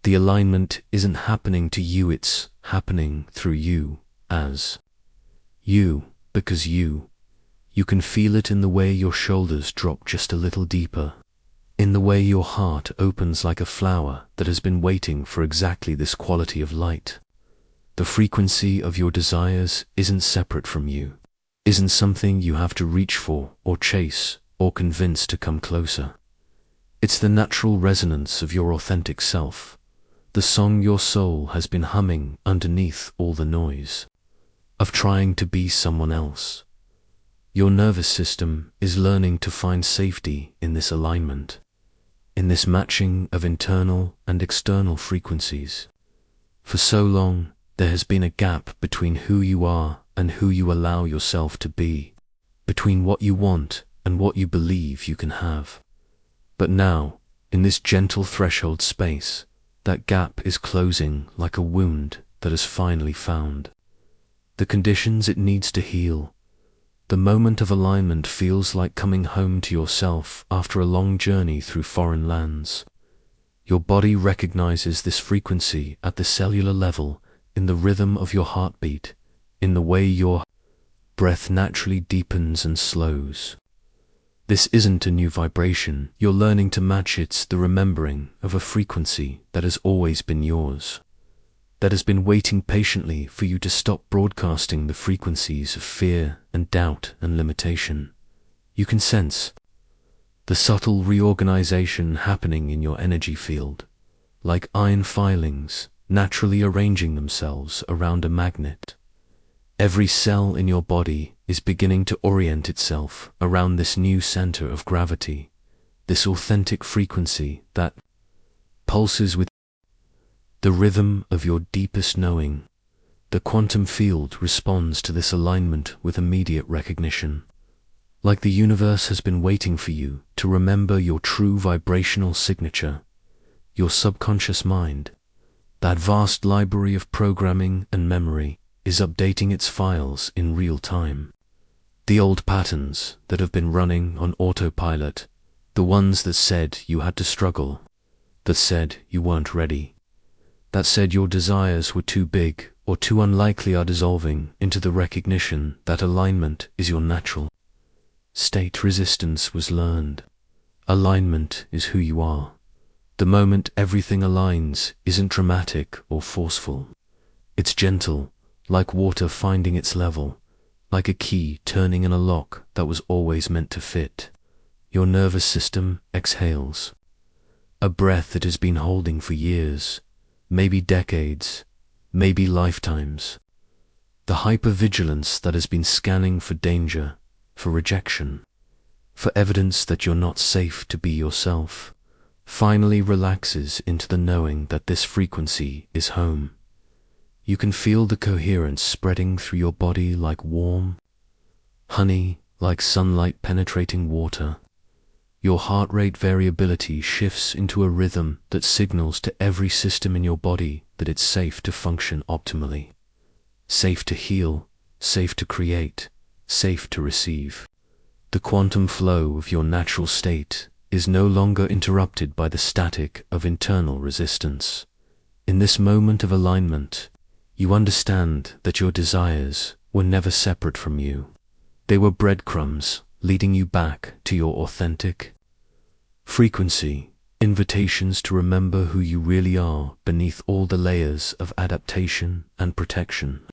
A: The alignment isn't happening to you, it's happening through you, as you, because you can feel it in the way your shoulders drop just a little deeper, in the way your heart opens like a flower that has been waiting for exactly this quality of light. The frequency of your desires isn't separate from you, isn't something you have to reach for or chase or convince to come closer. It's the natural resonance of your authentic self, the song your soul has been humming underneath all the noise of trying to be someone else. Your nervous system is learning to find safety in this alignment, in this matching of internal and external frequencies. For so long, there has been a gap between who you are and who you allow yourself to be, between what you want and what you believe you can have. But now, in this gentle threshold space, that gap is closing like a wound that has finally found the conditions it needs to heal. The moment of alignment feels like coming home to yourself after a long journey through foreign lands. Your body recognizes this frequency at the cellular level, in the rhythm of your heartbeat, in the way your breath naturally deepens and slows. This isn't a new vibration, you're learning to match it, the remembering of a frequency that has always been yours, that has been waiting patiently for you to stop broadcasting the frequencies of fear and doubt and limitation. You can sense the subtle reorganization happening in your energy field, like iron filings naturally arranging themselves around a magnet. Every cell in your body is beginning to orient itself around this new center of gravity, this authentic frequency that pulses with the rhythm of your deepest knowing. The quantum field responds to this alignment with immediate recognition, like the universe has been waiting for you to remember your true vibrational signature. Your subconscious mind, that vast library of programming and memory, is updating its files in real time. The old patterns that have been running on autopilot, the ones that said you had to struggle, that said you weren't ready, that said your desires were too big or too unlikely, are dissolving into the recognition that alignment is your natural state. Resistance was learned. Alignment is who you are. The moment everything aligns isn't dramatic or forceful. It's gentle, like water finding its level, like a key turning in a lock that was always meant to fit. Your nervous system exhales, a breath it has been holding for years, maybe decades, maybe lifetimes. The hypervigilance that has been scanning for danger, for rejection, for evidence that you're not safe to be yourself, finally relaxes into the knowing that this frequency is home. You can feel the coherence spreading through your body like warm honey, like sunlight penetrating water. Your heart rate variability shifts into a rhythm that signals to every system in your body that it's safe to function optimally, safe to heal, safe to create, safe to receive. The quantum flow of your natural state is no longer interrupted by the static of internal resistance. In this moment of alignment, you understand that your desires were never separate from you. They were breadcrumbs leading you back to your authentic frequency, invitations to remember who you really are beneath all the layers of adaptation and protection.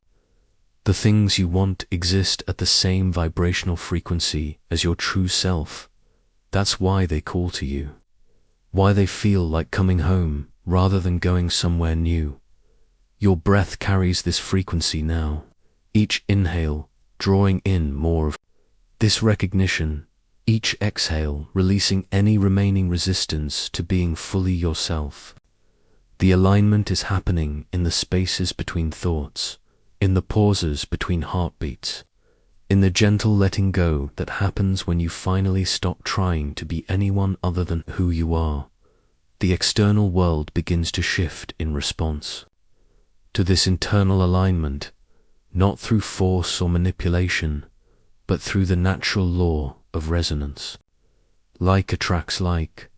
A: The things you want exist at the same vibrational frequency as your true self. That's why they call to you, why they feel like coming home rather than going somewhere new. Your breath carries this frequency now, each inhale drawing in more of this recognition, each exhale releasing any remaining resistance to being fully yourself. The alignment is happening in the spaces between thoughts, in the pauses between heartbeats, in the gentle letting go that happens when you finally stop trying to be anyone other than who you are. The external world begins to shift in response to this internal alignment, not through force or manipulation, but through the natural law of resonance. Like attracts like,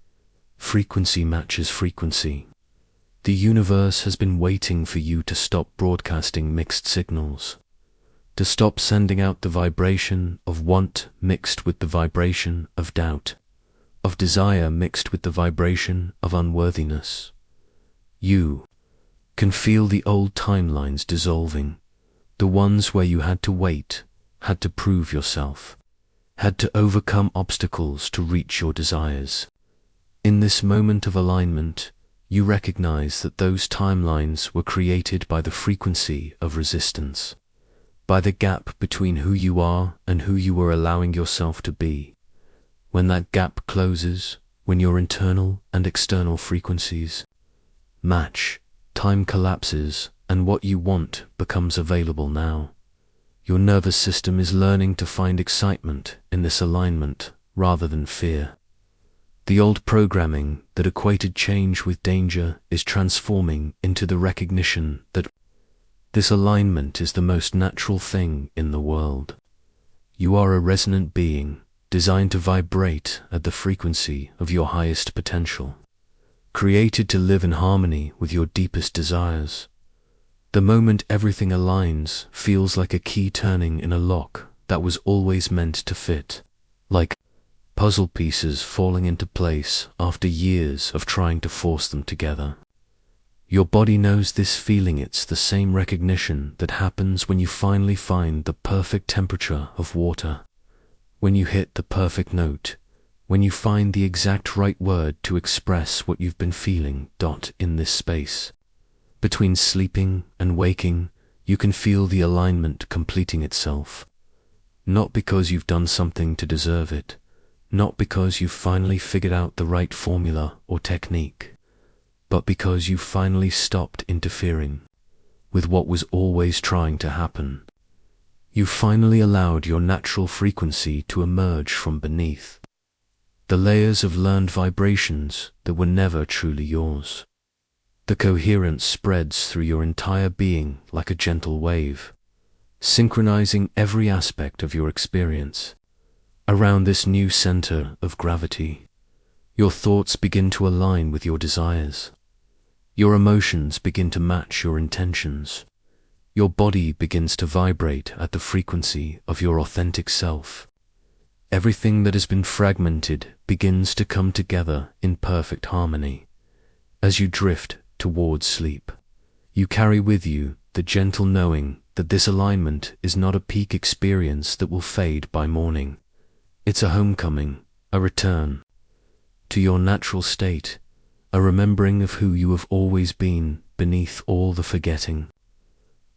A: frequency matches frequency. The universe has been waiting for you to stop broadcasting mixed signals, to stop sending out the vibration of want mixed with the vibration of doubt, of desire mixed with the vibration of unworthiness. You can feel the old timelines dissolving, the ones where you had to wait, had to prove yourself, had to overcome obstacles to reach your desires. In this moment of alignment, you recognize that those timelines were created by the frequency of resistance. by the gap between who you are and who you are allowing yourself to be. When that gap closes, when your internal and external frequencies match, time collapses and what you want becomes available now. Your nervous system is learning to find excitement in this alignment rather than fear. The old programming that equated change with danger is transforming into the recognition that this alignment is the most natural thing in the world. You are a resonant being, designed to vibrate at the frequency of your highest potential, created to live in harmony with your deepest desires. The moment everything aligns feels like a key turning in a lock that was always meant to fit, like puzzle pieces falling into place after years of trying to force them together. Your body knows this feeling. It's the same recognition that happens when you finally find the perfect temperature of water, when you hit the perfect note, when you find the exact right word to express what you've been feeling. In this space between sleeping and waking, you can feel the alignment completing itself, not because you've done something to deserve it, not because you've finally figured out the right formula or technique, but because you finally stopped interfering with what was always trying to happen. You finally allowed your natural frequency to emerge from beneath the layers of learned vibrations that were never truly yours. The coherence spreads through your entire being like a gentle wave, synchronizing every aspect of your experience. Around this new center of gravity, your thoughts begin to align with your desires. Your emotions begin to match your intentions. Your body begins to vibrate at the frequency of your authentic self. Everything that has been fragmented begins to come together in perfect harmony. As you drift towards sleep, you carry with you the gentle knowing that this alignment is not a peak experience that will fade by morning. It's a homecoming, a return to your natural state, a remembering of who you have always been beneath all the forgetting.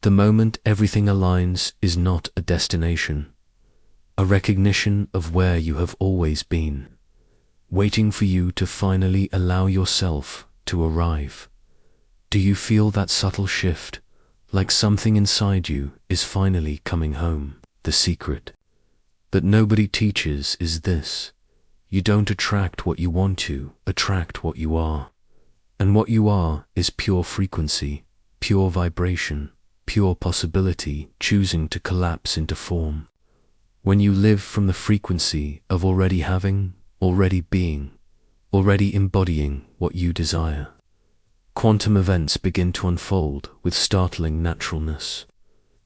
A: The moment everything aligns is not a destination, a recognition of where you have always been, waiting for you to finally allow yourself to arrive. Do you feel that subtle shift, like something inside you is finally coming home? The secret that nobody teaches is this: you don't attract what you want to, attract what you are. And what you are is pure frequency, pure vibration, pure possibility choosing to collapse into form. When you live from the frequency of already having, already being, already embodying what you desire, quantum events begin to unfold with startling naturalness.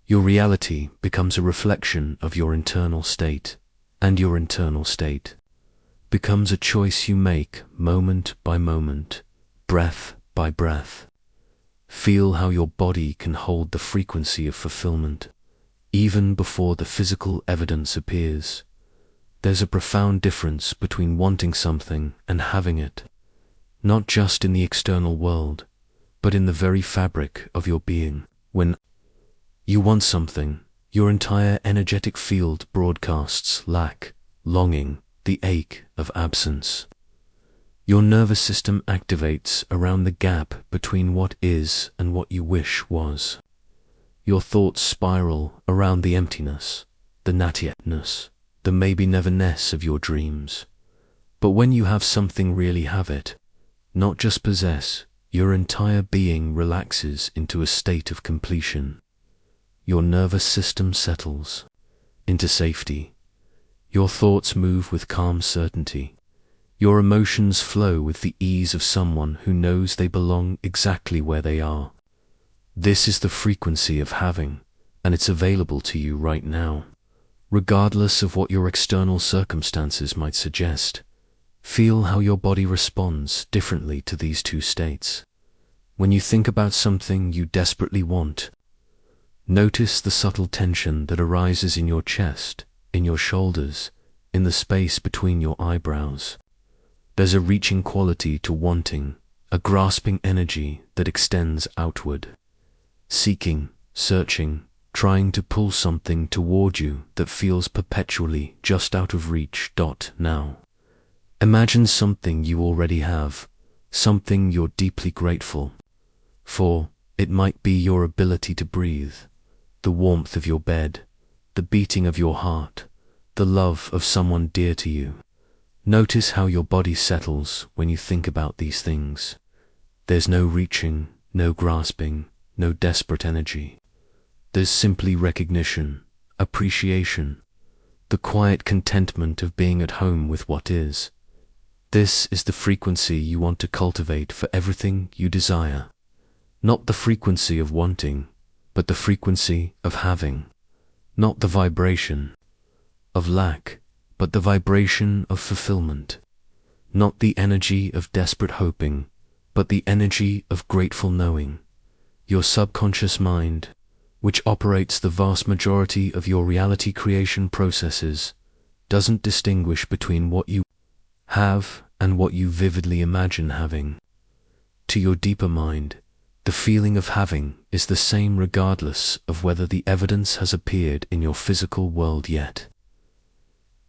A: Your reality becomes a reflection of your internal state, and your internal state becomes a choice you make moment by moment, breath by breath. Feel how your body can hold the frequency of fulfillment, even before the physical evidence appears. There's a profound difference between wanting something and having it, not just in the external world, but in the very fabric of your being. When you want something, your entire energetic field broadcasts lack, longing, the ache of absence. Your nervous system activates around the gap between what is and what you wish was. Your thoughts spiral around the emptiness, the not-yetness, the maybe-never-ness of your dreams. But when you have something, really have it, not just possess, your entire being relaxes into a state of completion. Your nervous system settles into safety. Your thoughts move with calm certainty. Your emotions flow with the ease of someone who knows they belong exactly where they are. This is the frequency of having, and it's available to you right now, regardless of what your external circumstances might suggest. Feel how your body responds differently to these two states. When you think about something you desperately want, notice the subtle tension that arises in your chest, in your shoulders, in the space between your eyebrows. There's a reaching quality to wanting, a grasping energy that extends outward, seeking, searching, trying to pull something toward you that feels perpetually just out of reach. Now, imagine something you already have, something you're deeply grateful for. It might be your ability to breathe, the warmth of your bed, the beating of your heart, the love of someone dear to you. Notice how your body settles when you think about these things. There's no reaching, no grasping, no desperate energy. There's simply recognition, appreciation, the quiet contentment of being at home with what is. This is the frequency you want to cultivate for everything you desire. Not the frequency of wanting, but the frequency of having. Not the vibration of lack, but the vibration of fulfillment. Not the energy of desperate hoping, but the energy of grateful knowing. Your subconscious mind, which operates the vast majority of your reality creation processes, doesn't distinguish between what you have and what you vividly imagine having. To your deeper mind, the feeling of having is the same regardless of whether the evidence has appeared in your physical world yet.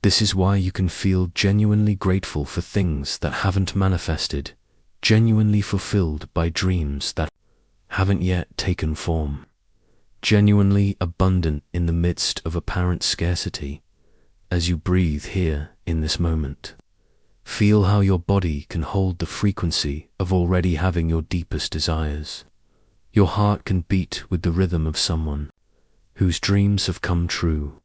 A: This is why you can feel genuinely grateful for things that haven't manifested, genuinely fulfilled by dreams that haven't yet taken form, genuinely abundant in the midst of apparent scarcity. As you breathe here in this moment, feel how your body can hold the frequency of already having your deepest desires. Your heart can beat with the rhythm of someone whose dreams have come true.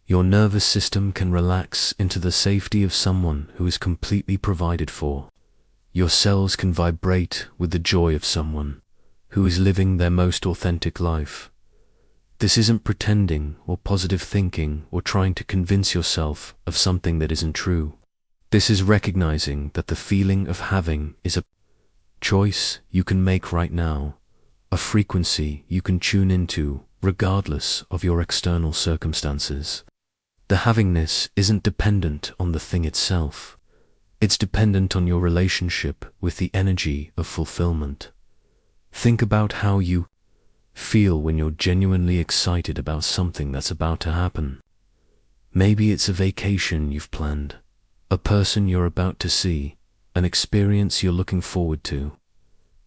A: Your nervous system can relax into the safety of someone who is completely provided for. Your cells can vibrate with the joy of someone who is living their most authentic life. This isn't pretending or positive thinking or trying to convince yourself of something that isn't true. This is recognizing that the feeling of having is a choice you can make right now, a frequency you can tune into regardless of your external circumstances. The havingness isn't dependent on the thing itself. It's dependent on your relationship with the energy of fulfillment. Think about how you feel when you're genuinely excited about something that's about to happen. Maybe it's a vacation you've planned, a person you're about to see, an experience you're looking forward to.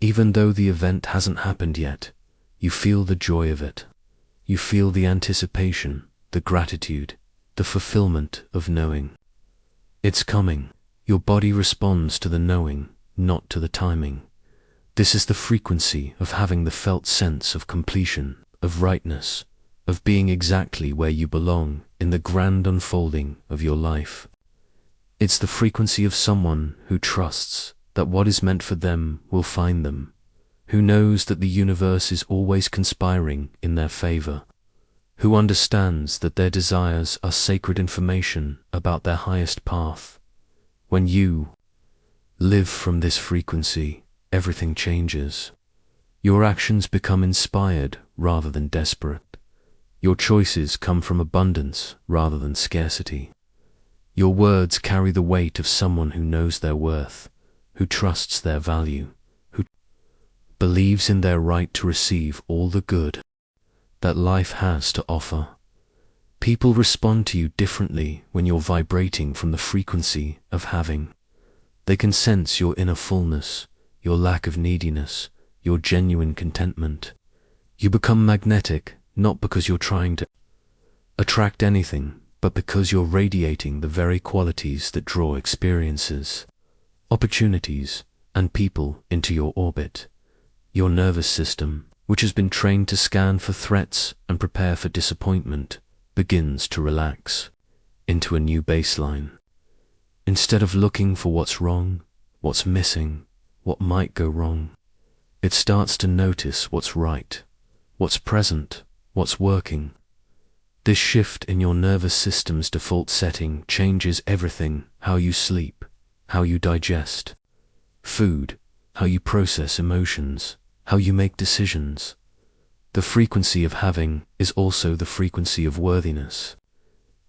A: Even though the event hasn't happened yet, you feel the joy of it. You feel the anticipation, the gratitude, the fulfillment of knowing. It's coming. Your body responds to the knowing, not to the timing. This is the frequency of having the felt sense of completion, of rightness, of being exactly where you belong in the grand unfolding of your life. It's the frequency of someone who trusts that what is meant for them will find them, who knows that the universe is always conspiring in their favor, who understands that their desires are sacred information about their highest path. When you live from this frequency, everything changes. Your actions become inspired rather than desperate. Your choices come from abundance rather than scarcity. Your words carry the weight of someone who knows their worth, who trusts their value, who believes in their right to receive all the good that life has to offer. People respond to you differently when you're vibrating from the frequency of having. They can sense your inner fullness, your lack of neediness, your genuine contentment. You become magnetic, not because you're trying to attract anything, but because you're radiating the very qualities that draw experiences, opportunities, and people into your orbit. Your nervous system, which has been trained to scan for threats and prepare for disappointment, begins to relax into a new baseline. Instead of looking for what's wrong, what's missing, what might go wrong, it starts to notice what's right, what's present, what's working. This shift in your nervous system's default setting changes everything: how you sleep, how you digest food, how you process emotions, how you make decisions. The frequency of having is also the frequency of worthiness.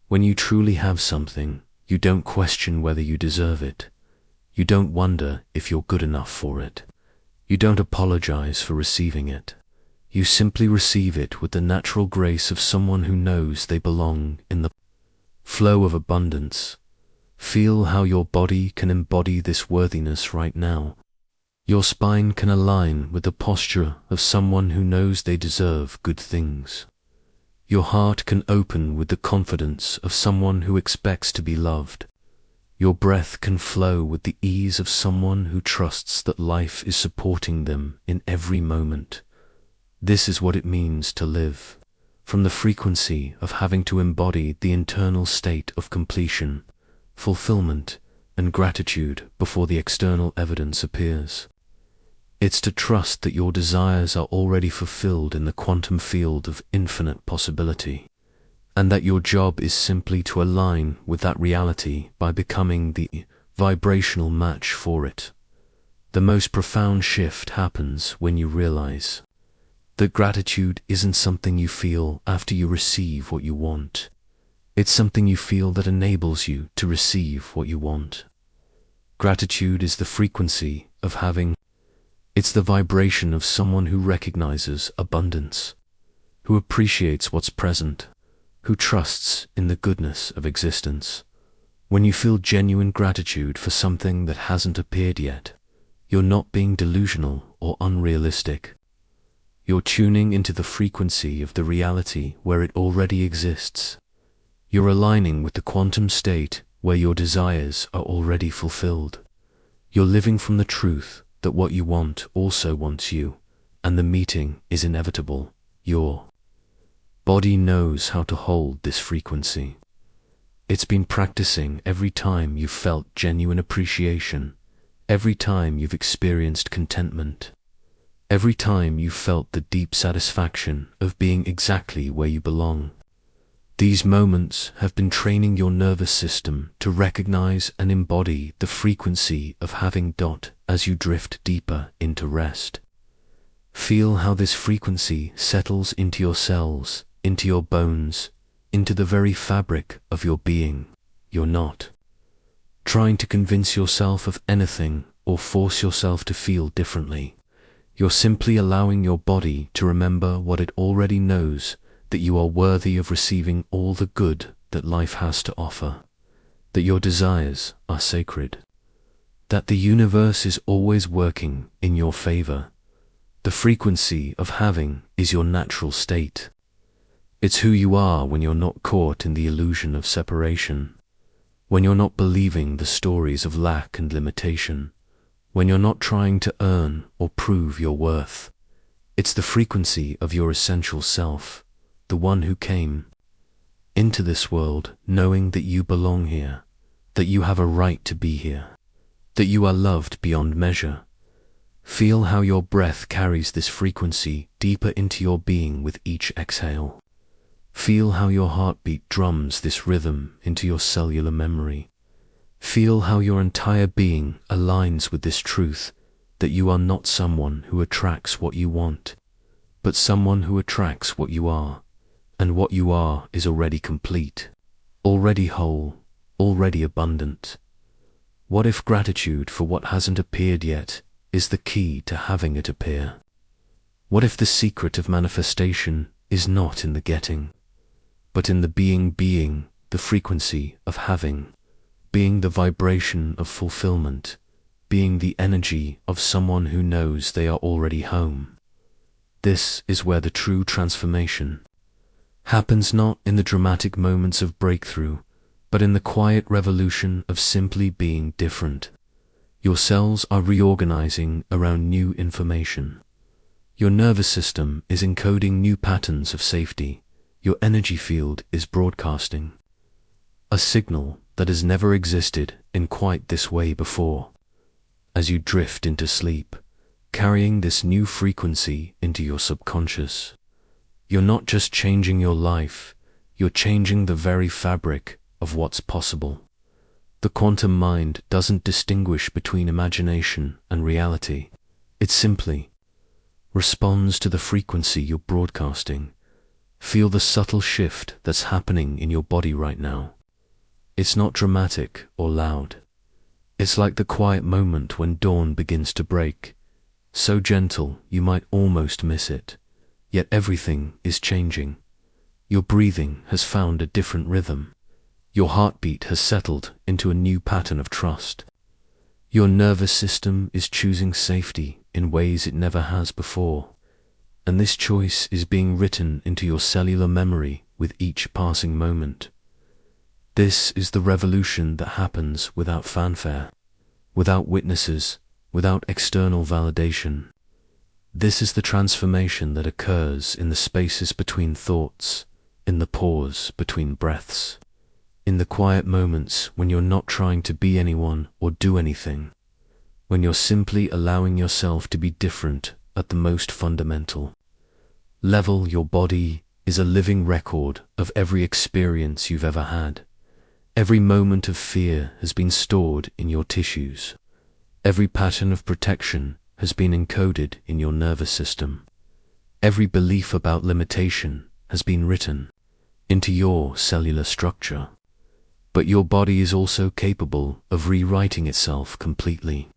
A: When you truly have something, you don't question whether you deserve it. You don't wonder if you're good enough for it. You don't apologize for receiving it. You simply receive it with the natural grace of someone who knows they belong in the flow of abundance. Feel how your body can embody this worthiness right now. Your spine can align with the posture of someone who knows they deserve good things. Your heart can open with the confidence of someone who expects to be loved. Your breath can flow with the ease of someone who trusts that life is supporting them in every moment. This is what it means to live from the frequency of having to embody the internal state of completion, fulfillment, and gratitude before the external evidence appears. It's to trust that your desires are already fulfilled in the quantum field of infinite possibility, and that your job is simply to align with that reality by becoming the vibrational match for it. The most profound shift happens when you realize that gratitude isn't something you feel after you receive what you want. It's something you feel that enables you to receive what you want. Gratitude is the frequency of having. It's the vibration of someone who recognizes abundance, who appreciates what's present, who trusts in the goodness of existence. When you feel genuine gratitude for something that hasn't appeared yet, you're not being delusional or unrealistic. You're tuning into the frequency of the reality where it already exists. You're aligning with the quantum state where your desires are already fulfilled. You're living from the truth that what you want also wants you, and the meeting is inevitable. Your body knows how to hold this frequency. It's been practicing every time you've felt genuine appreciation, every time you've experienced contentment, every time you've felt the deep satisfaction of being exactly where you belong. These moments have been training your nervous system to recognize and embody the frequency of having. As you drift deeper into rest, feel how this frequency settles into your cells, into your bones, into the very fabric of your being. You're not trying to convince yourself of anything or force yourself to feel differently. You're simply allowing your body to remember what it already knows, that you are worthy of receiving all the good that life has to offer, that your desires are sacred, that the universe is always working in your favor. The frequency of having is your natural state. It's who you are when you're not caught in the illusion of separation, when you're not believing the stories of lack and limitation, when you're not trying to earn or prove your worth. It's the frequency of your essential self, the one who came into this world knowing that you belong here, that you have a right to be here, that you are loved beyond measure. Feel how your breath carries this frequency deeper into your being with each exhale. Feel how your heartbeat drums this rhythm into your cellular memory. Feel how your entire being aligns with this truth, that you are not someone who attracts what you want, but someone who attracts what you are. And what you are is already complete, already whole, already abundant. What if gratitude for what hasn't appeared yet is the key to having it appear? What if the secret of manifestation is not in the getting, but in the being, the frequency of having, being the vibration of fulfillment, being the energy of someone who knows they are already home? This is where the true transformation happens, not in the dramatic moments of breakthrough, but in the quiet revolution of simply being different. Your cells are reorganizing around new information. Your nervous system is encoding new patterns of safety. Your energy field is broadcasting a signal that has never existed in quite this way before. As you drift into sleep, carrying this new frequency into your subconscious, you're not just changing your life, you're changing the very fabric of what's possible. The quantum mind doesn't distinguish between imagination and reality. It simply responds to the frequency you're broadcasting. Feel the subtle shift that's happening in your body right now. It's not dramatic or loud. It's like the quiet moment when dawn begins to break, so gentle you might almost miss it. yet everything is changing. Your breathing has found a different rhythm. Your heartbeat has settled into a new pattern of trust. Your nervous system is choosing safety in ways it never has before. And this choice is being written into your cellular memory with each passing moment. This is the revolution that happens without fanfare, without witnesses, without external validation. This is the transformation that occurs in the spaces between thoughts, in the pause between breaths, in the quiet moments when you're not trying to be anyone or do anything, when you're simply allowing yourself to be different at the most fundamental level. Your body is a living record of every experience you've ever had. Every moment of fear has been stored in your tissues. Every pattern of protection has been encoded in your nervous system. Every belief about limitation has been written into your cellular structure. But your body is also capable of rewriting itself completely.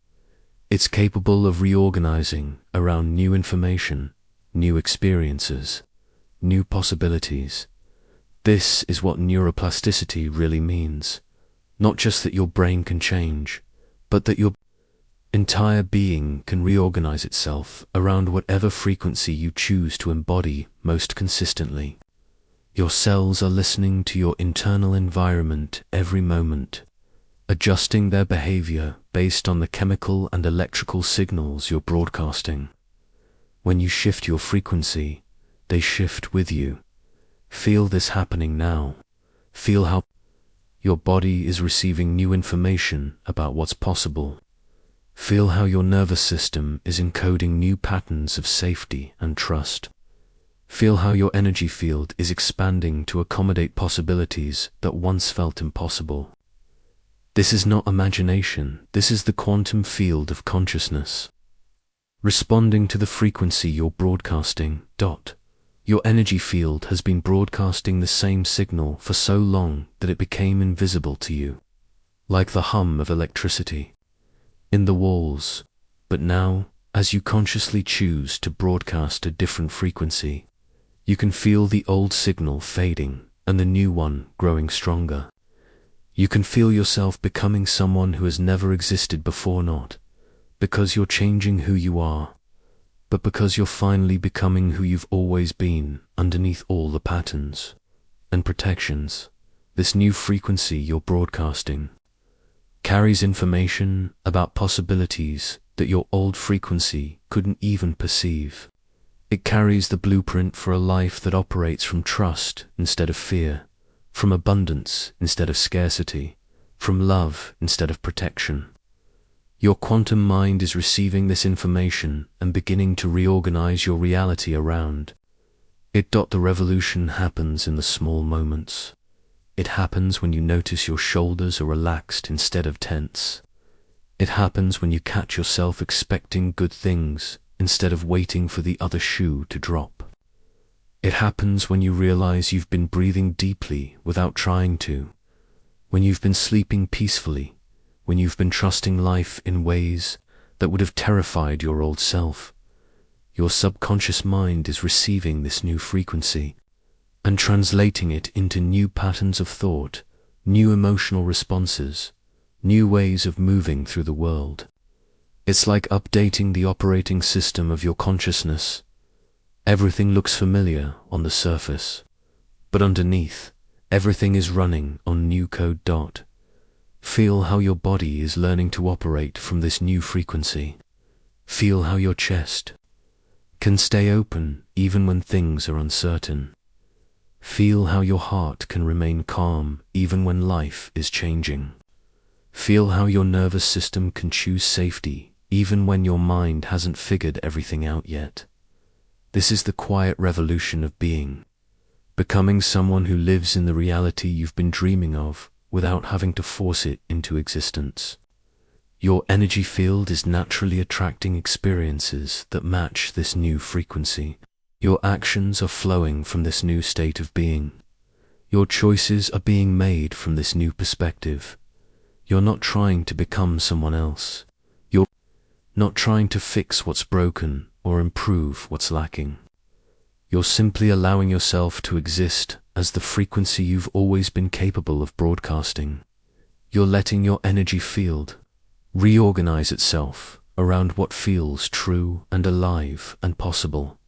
A: It's capable of reorganizing around new information, new experiences, new possibilities. This is what neuroplasticity really means. Not just that your brain can change, but that your entire being can reorganize itself around whatever frequency you choose to embody most consistently. Your cells are listening to your internal environment every moment, adjusting their behavior based on the chemical and electrical signals you're broadcasting. When you shift your frequency, they shift with you. Feel this happening now. Feel how your body is receiving new information about what's possible. Feel how your nervous system is encoding new patterns of safety and trust. Feel how your energy field is expanding to accommodate possibilities that once felt impossible. This is not imagination, this is the quantum field of consciousness. Responding to the frequency you're broadcasting. Your energy field has been broadcasting the same signal for so long that it became invisible to you, like the hum of electricity in the walls. But now, as you consciously choose to broadcast a different frequency, you can feel the old signal fading and the new one growing stronger. You can feel yourself becoming someone who has never existed before, not because you're changing who you are, but because you're finally becoming who you've always been underneath all the patterns and protections. This new frequency you're broadcasting carries information about possibilities that your old frequency couldn't even perceive. It carries the blueprint for a life that operates from trust instead of fear, from abundance instead of scarcity, from love instead of protection. Your quantum mind is receiving this information and beginning to reorganize your reality around it. The revolution happens in the small moments. It happens when you notice your shoulders are relaxed instead of tense. It happens when you catch yourself expecting good things instead of waiting for the other shoe to drop. It happens when you realize you've been breathing deeply without trying to, when you've been sleeping peacefully, when you've been trusting life in ways that would have terrified your old self. Your subconscious mind is receiving this new frequency and translating it into new patterns of thought, new emotional responses, new ways of moving through the world. It's like updating the operating system of your consciousness. Everything looks familiar on the surface, but underneath, everything is running on new code. Feel how your body is learning to operate from this new frequency. Feel how your chest can stay open even when things are uncertain. Feel how your heart can remain calm even when life is changing. Feel how your nervous system can choose safety even when your mind hasn't figured everything out yet. This is the quiet revolution of being, becoming someone who lives in the reality you've been dreaming of without having to force it into existence. Your energy field is naturally attracting experiences that match this new frequency. Your actions are flowing from this new state of being. Your choices are being made from this new perspective. You're not trying to become someone else. You're not trying to fix what's broken or improve what's lacking. You're simply allowing yourself to exist as the frequency you've always been capable of broadcasting. You're letting your energy field reorganize itself around what feels true and alive and possible.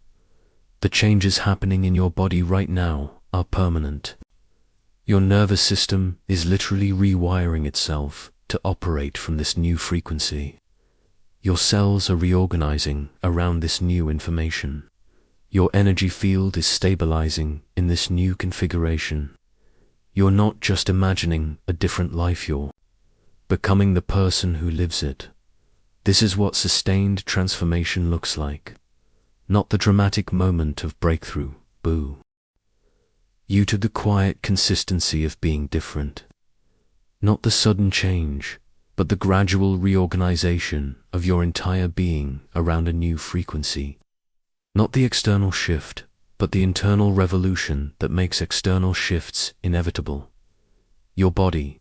A: The changes happening in your body right now are permanent. Your nervous system is literally rewiring itself to operate from this new frequency. Your cells are reorganizing around this new information. Your energy field is stabilizing in this new configuration. You're not just imagining a different life, you're becoming the person who lives it. This is what sustained transformation looks like. Not the dramatic moment of breakthrough, boo. You to the quiet consistency of being different. Not the sudden change, but the gradual reorganization of your entire being around a new frequency. Not the external shift, but the internal revolution that makes external shifts inevitable. Your body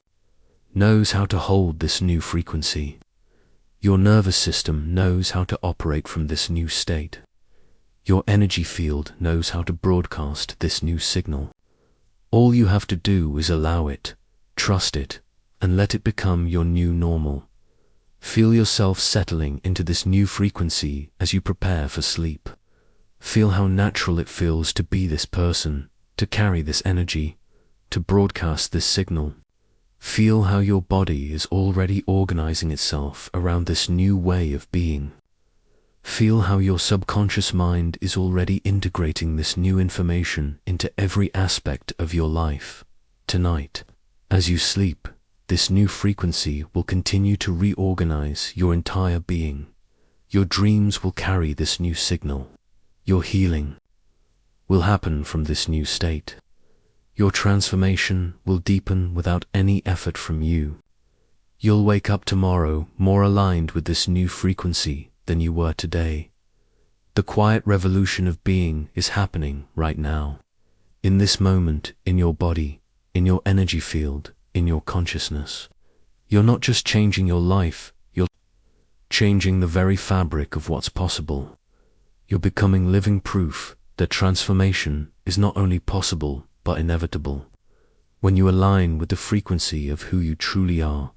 A: knows how to hold this new frequency. Your nervous system knows how to operate from this new state. Your energy field knows how to broadcast this new signal. All you have to do is allow it, trust it, and let it become your new normal. Feel yourself settling into this new frequency as you prepare for sleep. Feel how natural it feels to be this person, to carry this energy, to broadcast this signal. Feel how your body is already organizing itself around this new way of being. Feel how your subconscious mind is already integrating this new information into every aspect of your life. Tonight, as you sleep, this new frequency will continue to reorganize your entire being. Your dreams will carry this new signal. Your healing will happen from this new state. Your transformation will deepen without any effort from you. You'll wake up tomorrow more aligned with this new frequency than you were today. The quiet revolution of being is happening right now. In this moment, in your body, in your energy field, in your consciousness. You're not just changing your life, you're changing the very fabric of what's possible. You're becoming living proof that transformation is not only possible, but inevitable. When you align with the frequency of who you truly are,